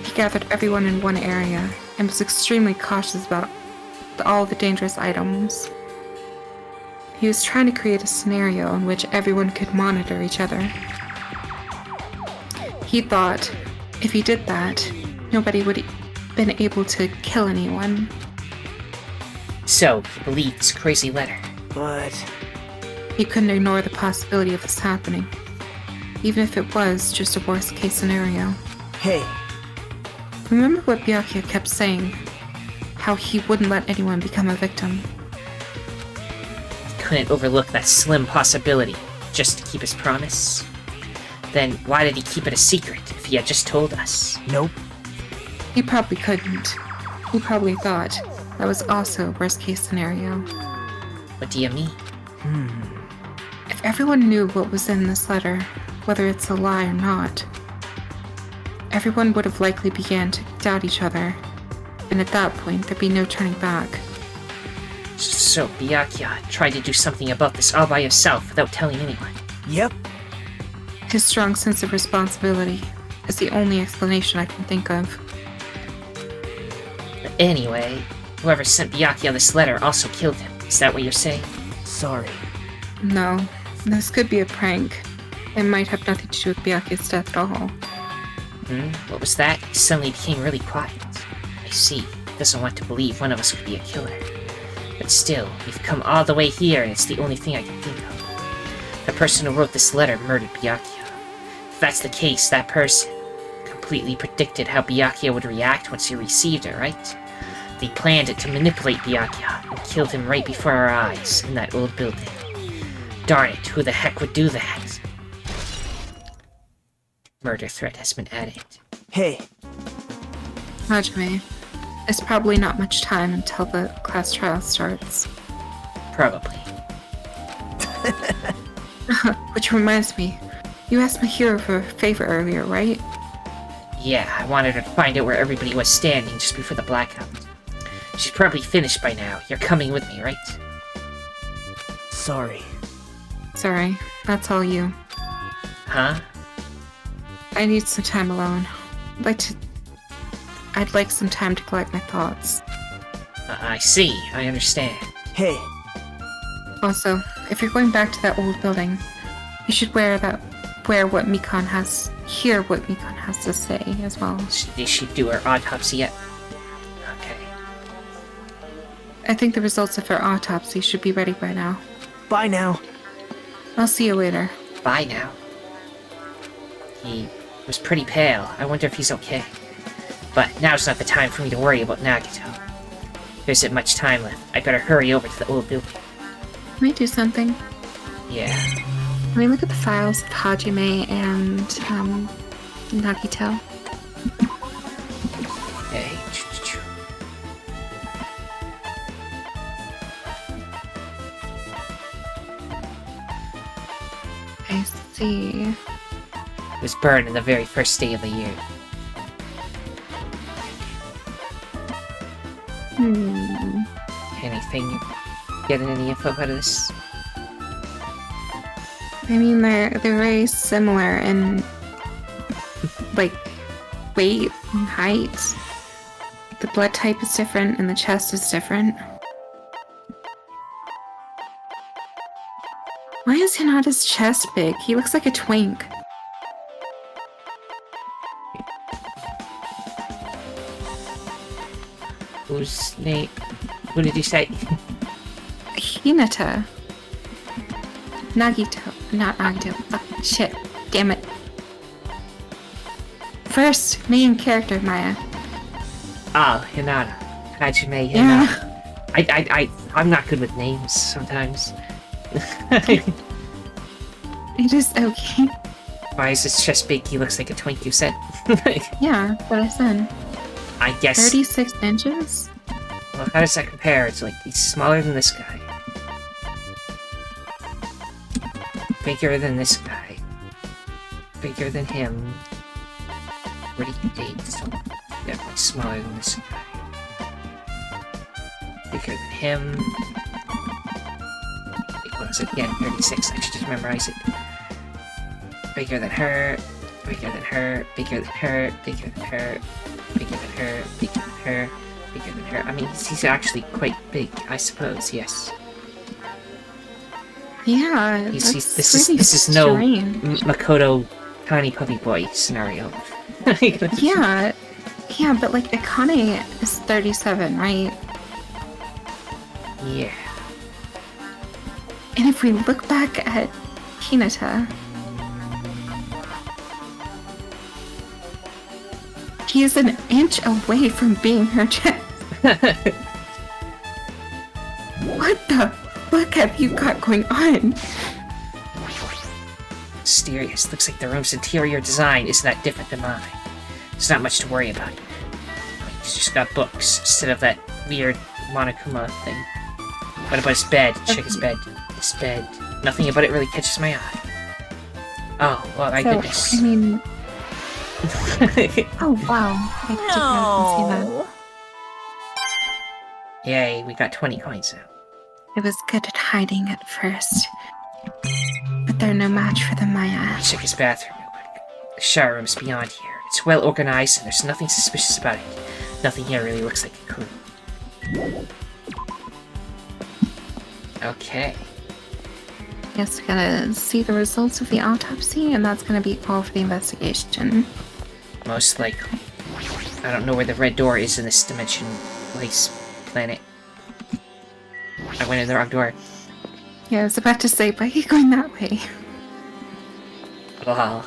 He gathered everyone in one area, and was extremely cautious about all the dangerous items. He was trying to create a scenario in which everyone could monitor each other. He thought, if he did that, nobody would have been able to kill anyone. So, he believed this crazy letter. But... He couldn't ignore the possibility of this happening, even if it was just a worst-case scenario. Hey. Remember what Byakuya kept saying? How he wouldn't let anyone become a victim. He couldn't overlook that slim possibility, just to keep his promise. Then, why did he keep it a secret if he had just told us? Nope. He probably couldn't. He probably thought that was also a worst-case scenario. What do you mean? If everyone knew what was in this letter, whether it's a lie or not, everyone would have likely began to doubt each other. And at that point, there'd be no turning back. So, Byakuya tried to do something about this all by himself without telling anyone. Yep. His strong sense of responsibility is the only explanation I can think of. But anyway, whoever sent Byakuya this letter also killed him. Is that what you're saying? Sorry. No, this could be a prank. It might have nothing to do with Byakuya's death at all. What was that? He suddenly became really quiet. I see. He doesn't want to believe one of us could be a killer. But still, we've come all the way here, and it's the only thing I can think of. The person who wrote this letter murdered Byakuya. If that's the case, that person completely predicted how Byakuya would react once he received it, right? They planned it to manipulate Byakuya and killed him right before our eyes in that old building. Darn it, who the heck would do that? Murder threat has been added. Hey, Hajime, there's probably not much time until the class trial starts. Probably. Which reminds me, you asked my hero for a favor earlier, right? Yeah, I wanted her to find out where everybody was standing just before the blackout. She's probably finished by now. You're coming with me, right? sorry. Sorry, that's all you. Huh? I need some time alone. I'd like some time to collect my thoughts. I see. I understand. Hey, Also, if you're going back to that old building, you should hear what Mikan has to say as well. Did she do her autopsy yet? Okay. I think the results of her autopsy should be ready by now. bye now. I'll see you later. Bye now. He was pretty pale. I wonder if he's okay. But now's not the time for me to worry about Nagito. There isn't much time left. I better hurry over to the old building. Can we do something? Yeah. Can we look at the files of Hajime and, Nagito? Hey. I see. It was burned in the very first day of the year. Anything? Getting any info out of this? I mean, they're very similar in, like, weight and height. The blood type is different and the chest is different. Why is Hinata's chest big? He looks like a twink. Whose name? Who did you say? Hinata. Nagito. Not Nagito. Oh, shit. Damn it. First, main character, Maya. Oh, Hinata. Hajime Yeah. Hinata. I'm not good with names sometimes. It is okay. Why is his chest big? He looks like a twink, you said? Yeah, what I said. I guess. 36 inches? Well, how does that compare? It's like he's smaller than this guy. Bigger than this guy. Bigger than him. 48. Definitely smaller than this guy. Bigger than him. Wait, what was it again? 36. I should just memorize it. Bigger than her. Bigger than her. Bigger than her. Bigger than her. Bigger than her. Bigger than her. Bigger than her. I mean, he's actually quite big, I suppose, yes. Yeah, This that's really is no strange. Makoto tiny puppy boy scenario. Yeah, but like Akane is 37, right? Yeah. And if we look back at Hinata, he is an inch away from being her chest. What the fuck have you got going on? Mysterious. Looks like the room's interior design isn't that different than mine. There's not much to worry about. He's just got books instead of that weird Monokuma thing. What about his bed? Check his bed. His bed. Nothing about it really catches my eye. Oh, well, my goodness. I mean, Oh wow, I didn't even see that. Yay, we got 20 coins now. I was good at hiding at first, but they're no match for the Maya. Check his bathroom real quick. The shower room's beyond here. It's well organized and there's nothing suspicious about it. Nothing here really looks like a clue. Okay. Yes, we gotta see the results of the autopsy, and that's gonna be all for the investigation. Most likely. I don't know where the red door is in this dimension place planet. I went in the wrong door. Yeah, I was about to say, why are you going that way? Well,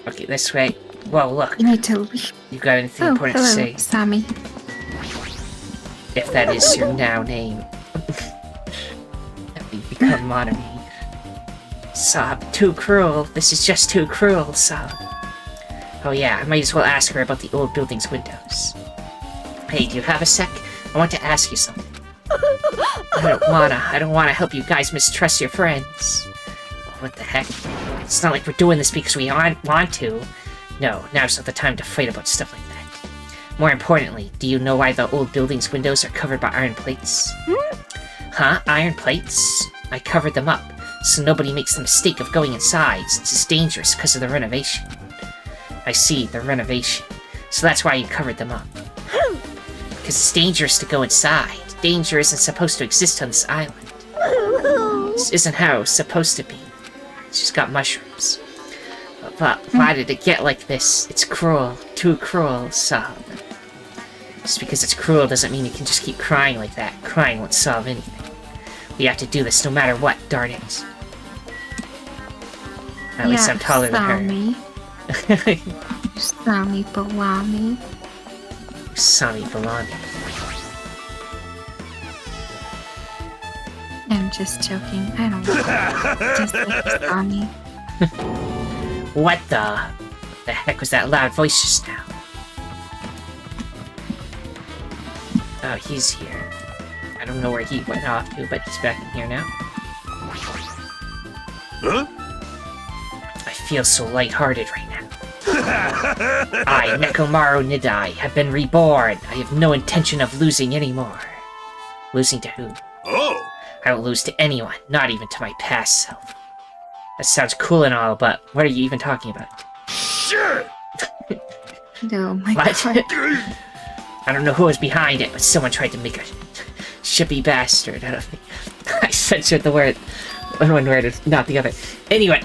okay, this way. Whoa, look. You need to leave. You got anything Oh, important hello, to say? Sammy. If that is your now name. That we become monemy. Sob, too cruel. This is just too cruel, Sob. Oh yeah, I might as well ask her about the old building's windows. Hey, do you have a sec? I want to ask you something. I don't wanna help you guys mistrust your friends. What the heck? It's not like we're doing this because we want to. No, now's not the time to fight about stuff like that. More importantly, do you know why the old building's windows are covered by iron plates? Huh? Iron plates? I covered them up, so nobody makes the mistake of going inside, since it's dangerous because of the renovation. I see, the renovation. So that's why you covered them up. Because it's dangerous to go inside. Danger isn't supposed to exist on this island. This isn't how it's supposed to be. It's just got mushrooms. But why did it get like this? It's cruel. Too cruel, Sob. Just because it's cruel doesn't mean you can just keep crying like that. Crying won't solve anything. We have to do this no matter what, darn it. At least I'm taller than her. Sammy Balami. Sammy Balami. I'm just joking. I don't know. Just like Sammy. What the heck was that loud voice just now? Oh, he's here. I don't know where he went off to, but he's back in here now. Huh? I feel so lighthearted right now. I, Nekomaru Nidai, have been reborn. I have no intention of losing anymore. Losing to who? Oh! I won't lose to anyone, not even to my past self. That sounds cool and all, but what are you even talking about? Sure! No, my What? God. I don't know who was behind it, but someone tried to make a shippy bastard out of me. I censored the word, one word, not the other. Anyway,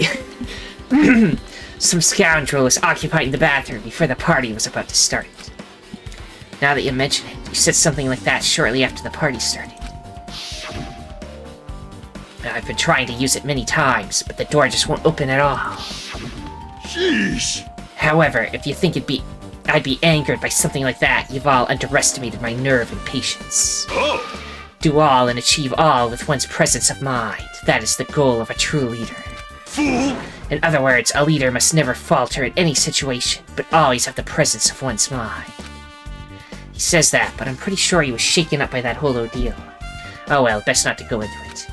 some scoundrel was occupying the bathroom before the party was about to start. Now that you mention it, you said something like that shortly after the party started. I've been trying to use it many times, but the door just won't open at all. Sheesh! However, if you think I'd be angered by something like that, you've all underestimated my nerve and patience. Oh! Do all and achieve all with one's presence of mind. That is the goal of a true leader. Fool! In other words, a leader must never falter in any situation, but always have the presence of one's mind. He says that, but I'm pretty sure he was shaken up by that whole ordeal. Oh well, best not to go into it.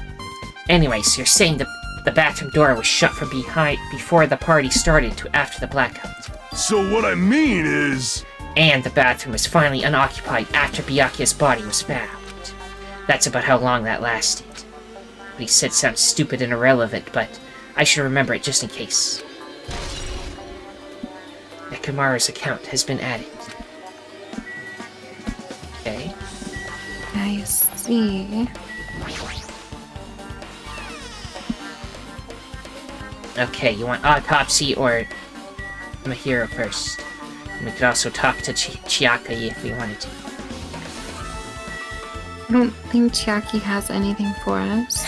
Anyways, you're saying the bathroom door was shut from behind before the party started to after the blackout. So what I mean is... And the bathroom was finally unoccupied after Byakuya's body was found. That's about how long that lasted. What he said sounds stupid and irrelevant, but I should remember it just in case. Nekomaru's account has been added. Okay. I see. Okay, you want autopsy or Mahiro first? And we could also talk to Chiaki if we wanted to. I don't think Chiaki has anything for us.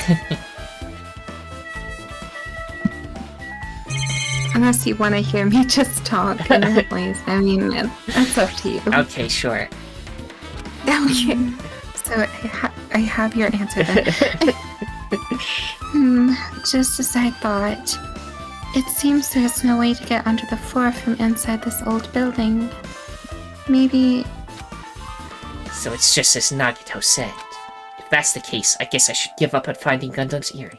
Unless you want to hear me just talk in her voice. I mean, that's up to you. Okay, sure. Okay. So I have your answer then. Just as I thought. It seems there's no way to get under the floor from inside this old building. Maybe... So it's just as Nagito said. If that's the case, I guess I should give up on finding Gundam's earring.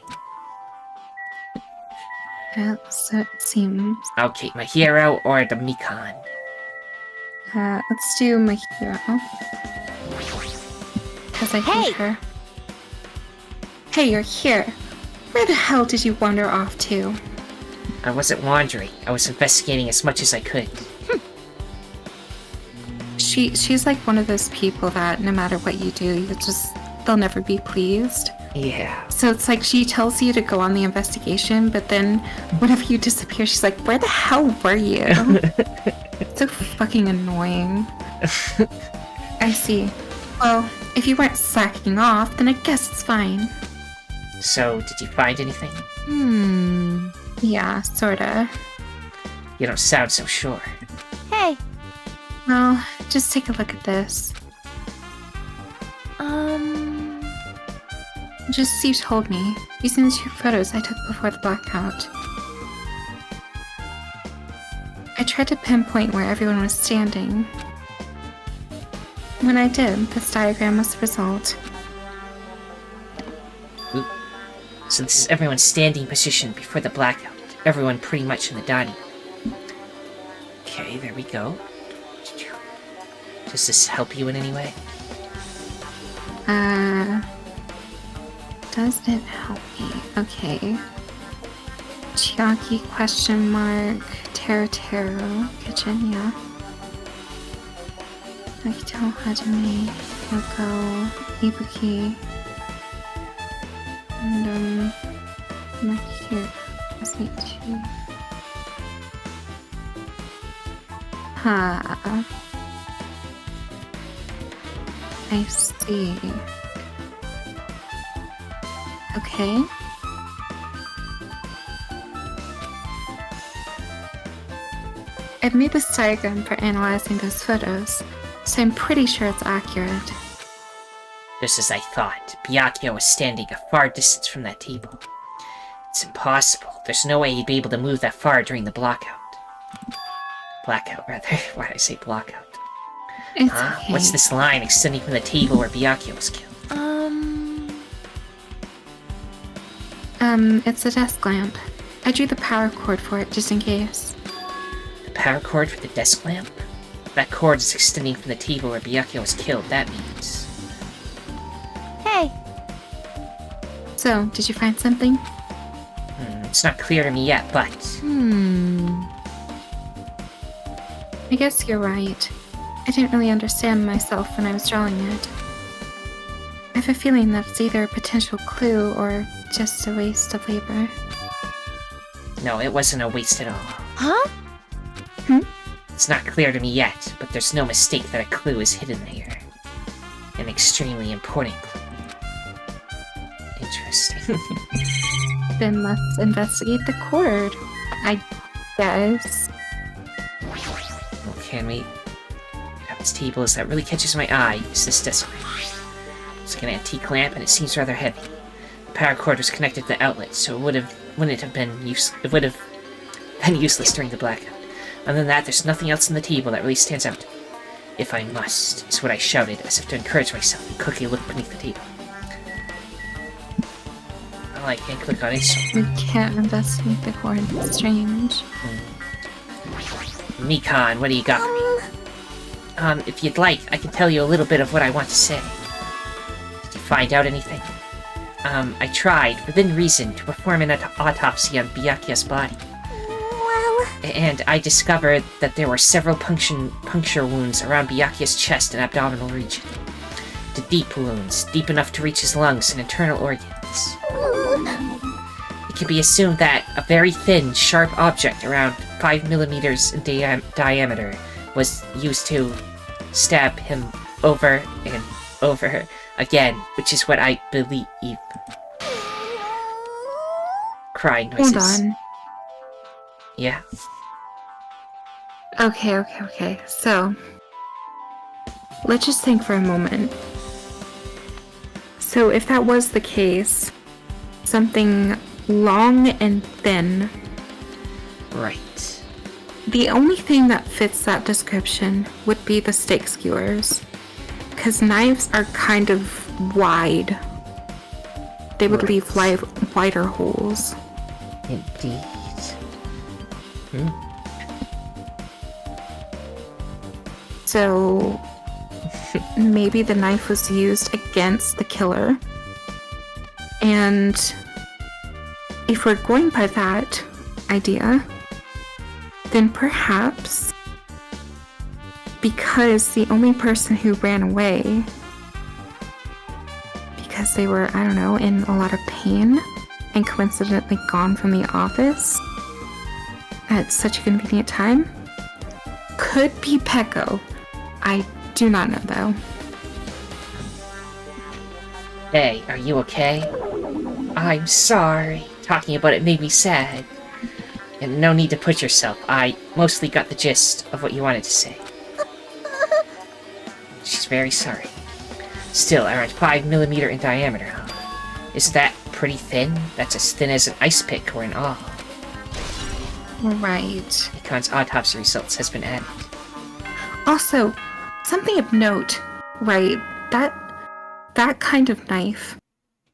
So it seems. Okay, my hero or the Mikan? Let's do my hero. Because I hate her. Hey, you're here. Where the hell did you wander off to? I wasn't wandering. I was investigating as much as I could. She's like one of those people that no matter what you do, they'll never be pleased. Yeah. So it's like she tells you to go on the investigation, but then whenever you disappear, she's like, where the hell were you? So fucking annoying. I see. Well, if you weren't slacking off, then I guess it's fine. So, did you find anything? Yeah, sorta. You don't sound so sure. Hey. Well, just take a look at this. Just as you told me, using the 2 photos I took before the blackout. I tried to pinpoint where everyone was standing. When I did, this diagram was the result. Ooh. So this is everyone's standing position before the blackout. Everyone pretty much in the dining room. Okay, there we go. Does this help you in any way? Does it help me? Okay. Chiaki question mark. Taro. Kitchen, yeah. Akito Hajime. Yoko. Ibuki. And, not here. Let's make 2. I see. Okay. I've made this diagram for analyzing those photos, so I'm pretty sure it's accurate. Just as I thought, Byakuya was standing a far distance from that table. It's impossible. There's no way he'd be able to move that far during the blackout. Blackout, rather. Why did I say blackout? It's okay. What's this line extending from the table where Byakuya was killed? It's a desk lamp. I drew the power cord for it just in case. The power cord for the desk lamp? That cord is extending from the table where Byakuya was killed, that means. Hey. So, did you find something? It's not clear to me yet, but... I guess you're right. I didn't really understand myself when I was drawing it. I have a feeling that it's either a potential clue or just a waste of labor. No, it wasn't a waste at all. Huh? It's not clear to me yet, but there's no mistake that a clue is hidden there. An extremely important clue. Interesting. Then let's investigate the cord, I guess. Well, can we... This table is that really catches my eye is this desk lamp. It's like an antique lamp and it seems rather heavy. The power cord was connected to the outlet, so it would have been useless during the blackout. Other than that, there's nothing else on the table that really stands out. If I must, is what I shouted, as if to encourage myself and quickly look beneath the table. Oh, I can't click on it, so... We can't investigate the cord. It's strange. Mikan, what do you got for me? If you'd like, I can tell you a little bit of what I want to say. Did you find out anything? I tried, within reason, to perform an autopsy on Byakuya's body. Well... And I discovered that there were several puncture wounds around Byakuya's chest and abdominal region. The deep wounds, deep enough to reach his lungs and internal organs. It can be assumed that a very thin, sharp object around 5 millimeters in diameter was used to stab him over and over again, which is what I believe. Crying noises. Hold on. Yeah. Okay. So, let's just think for a moment. So if that was the case, something long and thin. Right. The only thing that fits that description would be the steak skewers. Because knives are kind of wide. They would leave wider holes. Indeed. So maybe the knife was used against the killer. And if we're going by that idea, then perhaps because the only person who ran away because they were, I don't know, in a lot of pain and coincidentally gone from the office at such a convenient time could be Pecco. I do not know though. Hey, are you okay? I'm sorry. Talking about it made me sad. And no need to put yourself. I mostly got the gist of what you wanted to say. She's very sorry. Still, around 5mm in diameter, huh? Isn't that pretty thin? That's as thin as an ice pick or an awl. Right. Econ's autopsy results has been added. Also, something of note, right? That kind of knife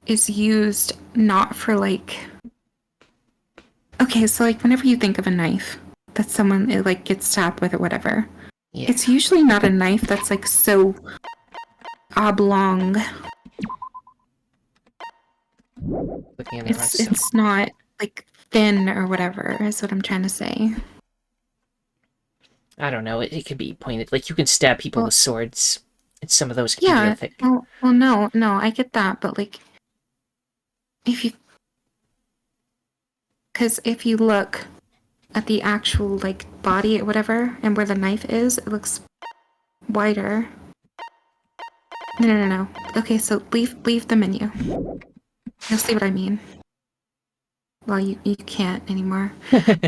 is used not for like... Okay, so like whenever you think of a knife that someone like gets stabbed with or whatever, Yeah. it's usually not a knife that's like so oblong. Looking at the rest of It's not like thin or whatever is what I'm trying to say. I don't know, it could be pointed. Like, you can stab people with swords, and some of those can be real Yeah, thick. well, no, I get that, but like, if you... Because if you look at the actual, like, body or whatever, and where the knife is, it looks wider. No. Okay, so leave the menu. You'll see what I mean. Well, you can't anymore.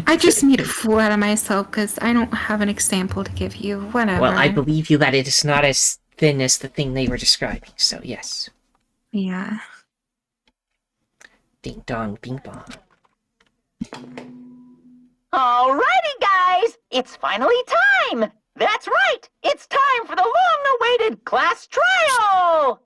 I just made a fool out of myself because I don't have an example to give you. Whatever. Well, I believe you that it is not as thin as the thing they were describing, so yes. Yeah. Ding dong, bing bong. Alrighty, guys! It's finally time! That's right! It's time for the long-awaited class trial!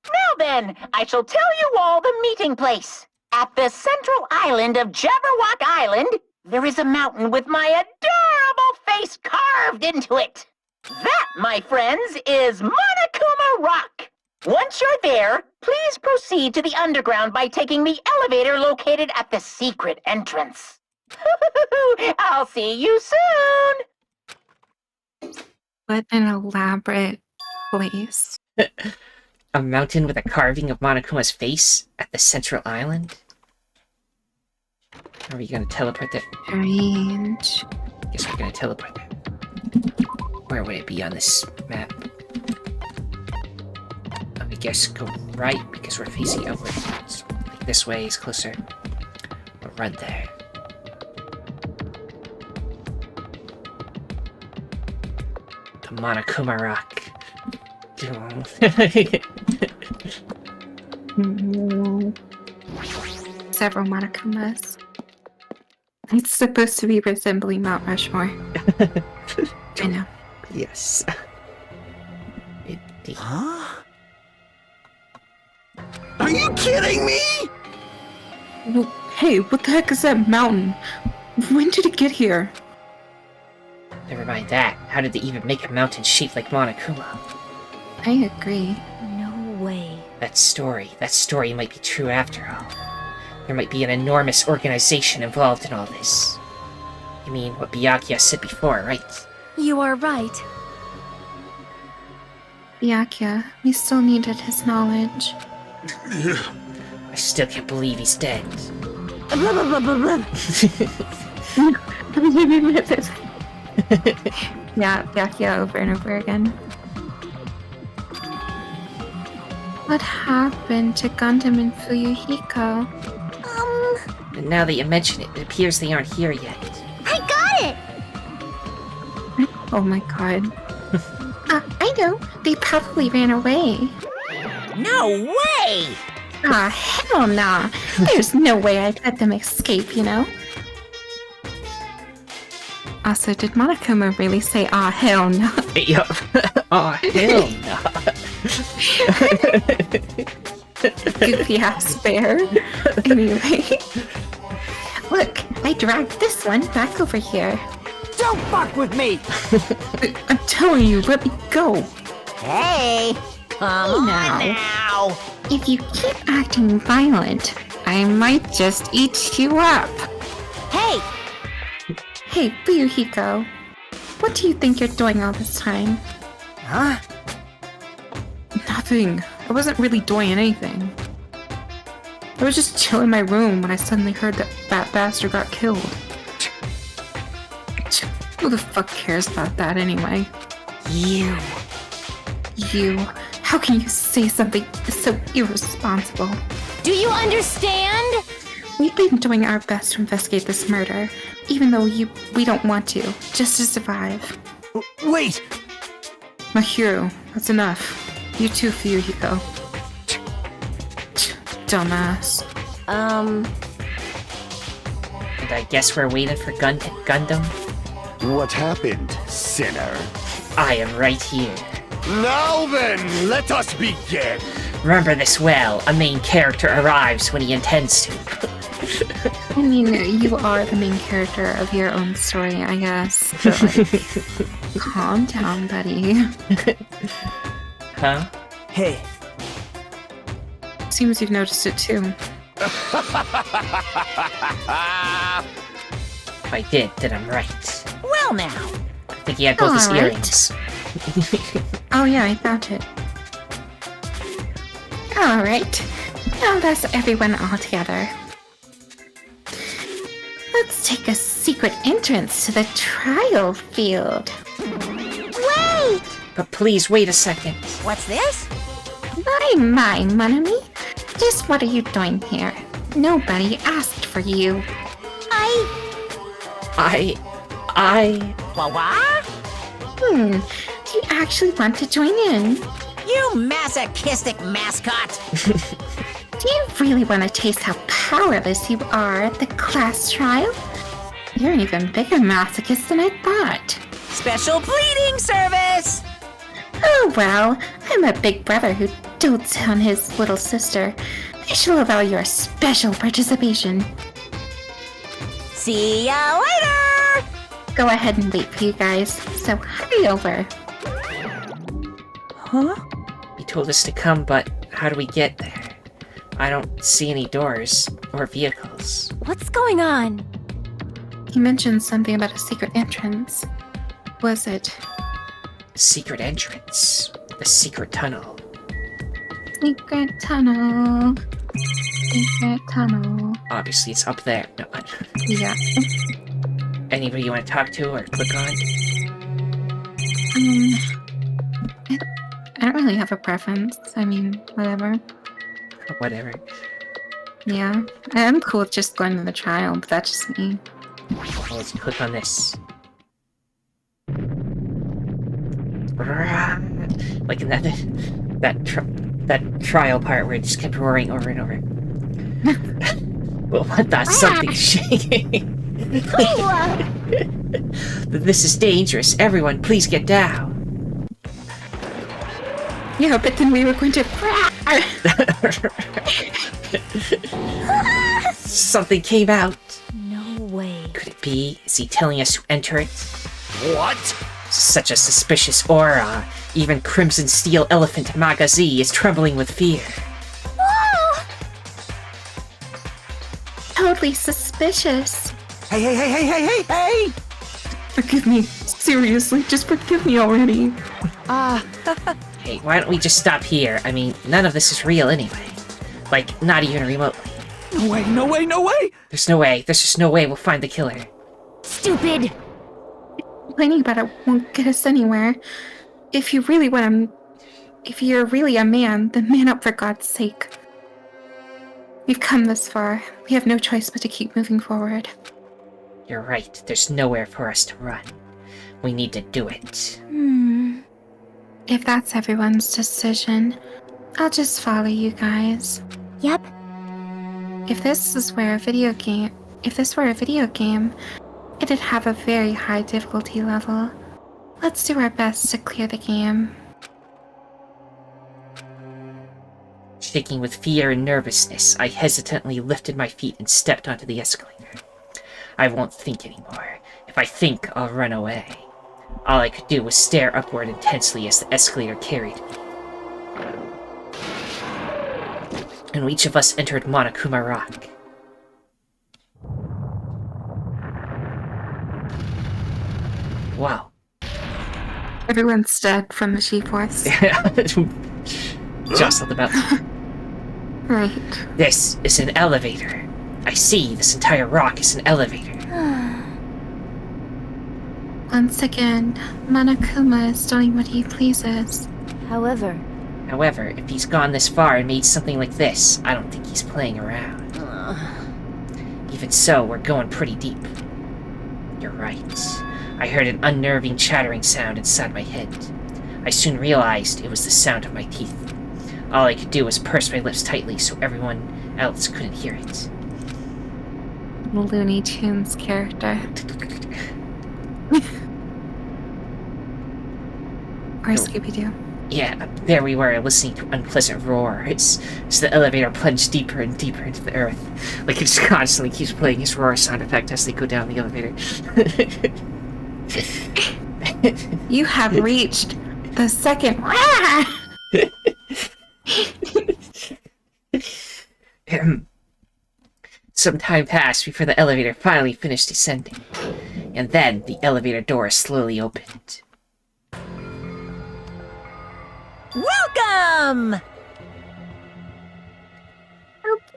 Now then, I shall tell you all the meeting place. At the central island of Jabberwock Island, there is a mountain with my adorable face carved into it. That, my friends, is Monokuma Rock. Once you're there, please proceed to the underground by taking the elevator located at the secret entrance. I'll see you soon! What an elaborate place. A mountain with a carving of Monokuma's face at the central island? Are we gonna teleport there? Strange. Guess we're gonna teleport there. Where would it be on this map? I guess go right because we're facing outwards. So, like this way is closer. We'll run there. The Monokuma Rock. Several Monokumas. It's supposed to be resembling Mount Rushmore. I know. Yes. Huh? Are you kidding me? Well, hey, what the heck is that mountain? When did it get here? Never mind that. How did they even make a mountain shaped like Monokuma? I agree. No way. That story might be true after all. There might be an enormous organization involved in all this. You mean what Byakuya said before, right? You are right. Byakuya, we still needed his knowledge. I still can't believe he's dead. Yeah, Byakuya over and over again. What happened to Gundam and Fuyuhiko? And now that you mention it, it appears they aren't here yet. I got it! Oh my god. I know. They probably ran away. No way! Ah, hell nah. There's no way I'd let them escape, you know? Also, did Monokuma really say, ah, hell no? Yup. Aw, hell no. Goofy ass bear. Anyway. Look, I dragged this one back over here. Don't fuck with me! I'm telling you, let me go. Hey, come on now. If you keep acting violent, I might just eat you up. Hey, Hey, Ryuhiko. What do you think you're doing all this time? Huh? Nothing. I wasn't really doing anything. I was just chilling in my room when I suddenly heard that that bastard got killed. Who the fuck cares about that anyway? You. How can you say something so irresponsible? Do you understand? We've been doing our best to investigate this murder, even though we don't want to, just to survive. Wait! My hero, that's enough. You too, Ryuhiko. Dumbass. And I guess we're waiting for Gundam? What happened, sinner? I am right here. Now then, let us begin! Remember this well, a main character arrives when he intends to. I mean, you are the main character of your own story, I guess. But, like, calm down, buddy. Huh? Hey, Seems you've noticed it too. If I did, then I'm right. well now. I think he had both his Alright. earrings. Oh yeah, I found it. Alright. Now that's everyone all together. Let's take a secret entrance to the trial field. Wait! But please wait a second. What's this? My, mon ami. Just what are you doing here? Nobody asked for you. I... Wah-wah? Do you actually want to join in? You masochistic mascot. Do you really want to taste how powerless you are at the class trial? You're an even bigger masochist than I thought. Special bleeding service. Oh well, I'm a big brother who dotes on his little sister. I shall allow your special participation. See ya later. Go ahead and wait for you guys, so hurry over. Huh? He told us to come, but how do we get there? I don't see any doors or vehicles. What's going on? He mentioned something about a secret entrance. Was it? Secret entrance. The secret tunnel. Secret tunnel. Secret tunnel. Obviously, it's up there. No, Yeah. anybody you want to talk to or click on? I don't really have a preference. I mean, whatever. Whatever. Yeah. I'm cool with just going to the trial, but that's just me. Well, let's click on this. Like in that trial part where it just kept roaring over and over. Well, what the? Something's shaking. This is dangerous. Everyone, please get down. Yeah, but then we were going to... Something came out. No way. Could it be? Is he telling us to enter it? What? Such a suspicious aura. Even Crimson Steel Elephant Magazi is trembling with fear. Whoa! Totally suspicious. Hey! Forgive me. Seriously, just forgive me already. Hey, why don't we just stop here? I mean, none of this is real anyway. Like, not even remotely. No way! There's no way. There's just no way we'll find the killer. Stupid! Complaining about it won't get us anywhere. If you're really a man, then man up for God's sake. We've come this far. We have no choice but to keep moving forward. You're right. There's nowhere for us to run. We need to do it. If that's everyone's decision, I'll just follow you guys. Yep. If this were a video game, it'd have a very high difficulty level. Let's do our best to clear the game. Shaking with fear and nervousness, I hesitantly lifted my feet and stepped onto the escalator. I won't think anymore. If I think, I'll run away. All I could do was stare upward intensely as the escalator carried me. And each of us entered Monokuma Rock. Wow. Everyone's dead from the G-force. Jostled about. Right. This is an elevator. I see this entire rock is an elevator. Once again, Monokuma is doing what he pleases. However, If he's gone this far and made something like this, I don't think he's playing around. Even so, we're going pretty deep. You're right. I heard an unnerving chattering sound inside my head. I soon realized it was the sound of my teeth. All I could do was purse my lips tightly so everyone else couldn't hear it. Looney Tunes character. Or Scooby-Doo. Yeah, there we were, listening to unpleasant roar as the elevator plunged deeper and deeper into the earth. Like, it just constantly keeps playing his roar sound effect as they go down the elevator. You have reached the second... Some time passed before the elevator finally finished descending, and then the elevator door slowly opened. welcome!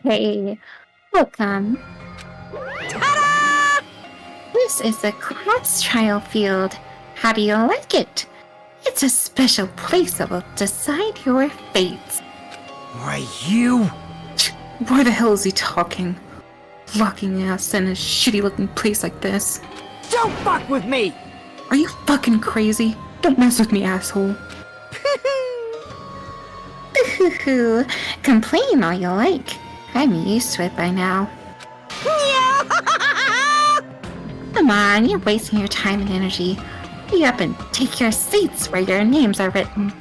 Okay, welcome. Ta-da! This is the class trial field. How do you like it? It's a special place that will decide your fates. Why, you? Why the hell is he talking? Locking us in a shitty-looking place like this. Don't fuck with me! Are you fucking crazy? Don't mess with me, asshole. Complain all you like. I'm used to it by now. Come on, you're wasting your time and energy. Hurry up and take your seats where your names are written.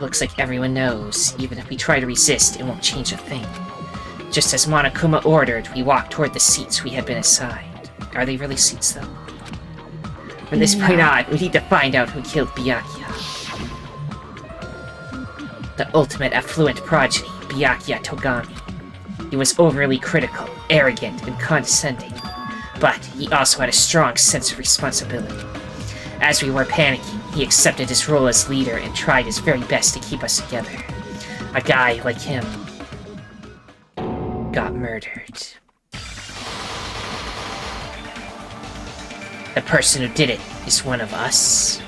Looks like everyone knows. Even if we try to resist, it won't change a thing. Just as Monokuma ordered, we walked toward the seats we had been assigned. Are they really seats, though? From this point on, we need to find out who killed Byakuya. The ultimate affluent progeny, Byakuya Togami. He was overly critical, arrogant, and condescending. But he also had a strong sense of responsibility. As we were panicking, he accepted his role as leader and tried his very best to keep us together. A guy like him got murdered. The person who did it is one of us.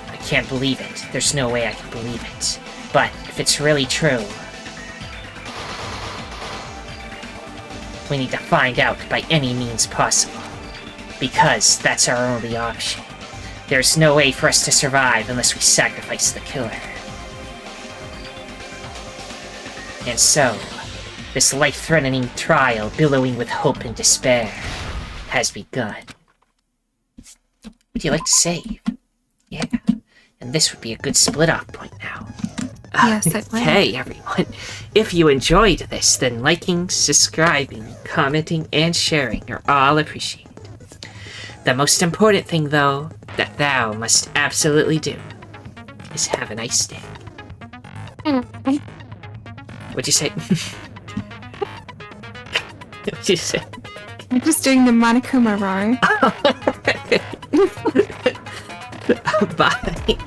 I can't believe it. There's no way I can believe it. But if it's really true, we need to find out by any means possible. Because that's our only option. There's no way for us to survive unless we sacrifice the killer. And so, this life-threatening trial, billowing with hope and despair, has begun. Would you like to save? Yeah. And this would be a good split-off point now. Yes, it would. Okay, everyone. If you enjoyed this, then liking, subscribing, commenting, and sharing are all appreciated. The most important thing, though, that thou must absolutely do is have a nice day. What'd you say? What'd you say? I'm just doing the Monokuma roar. Bye.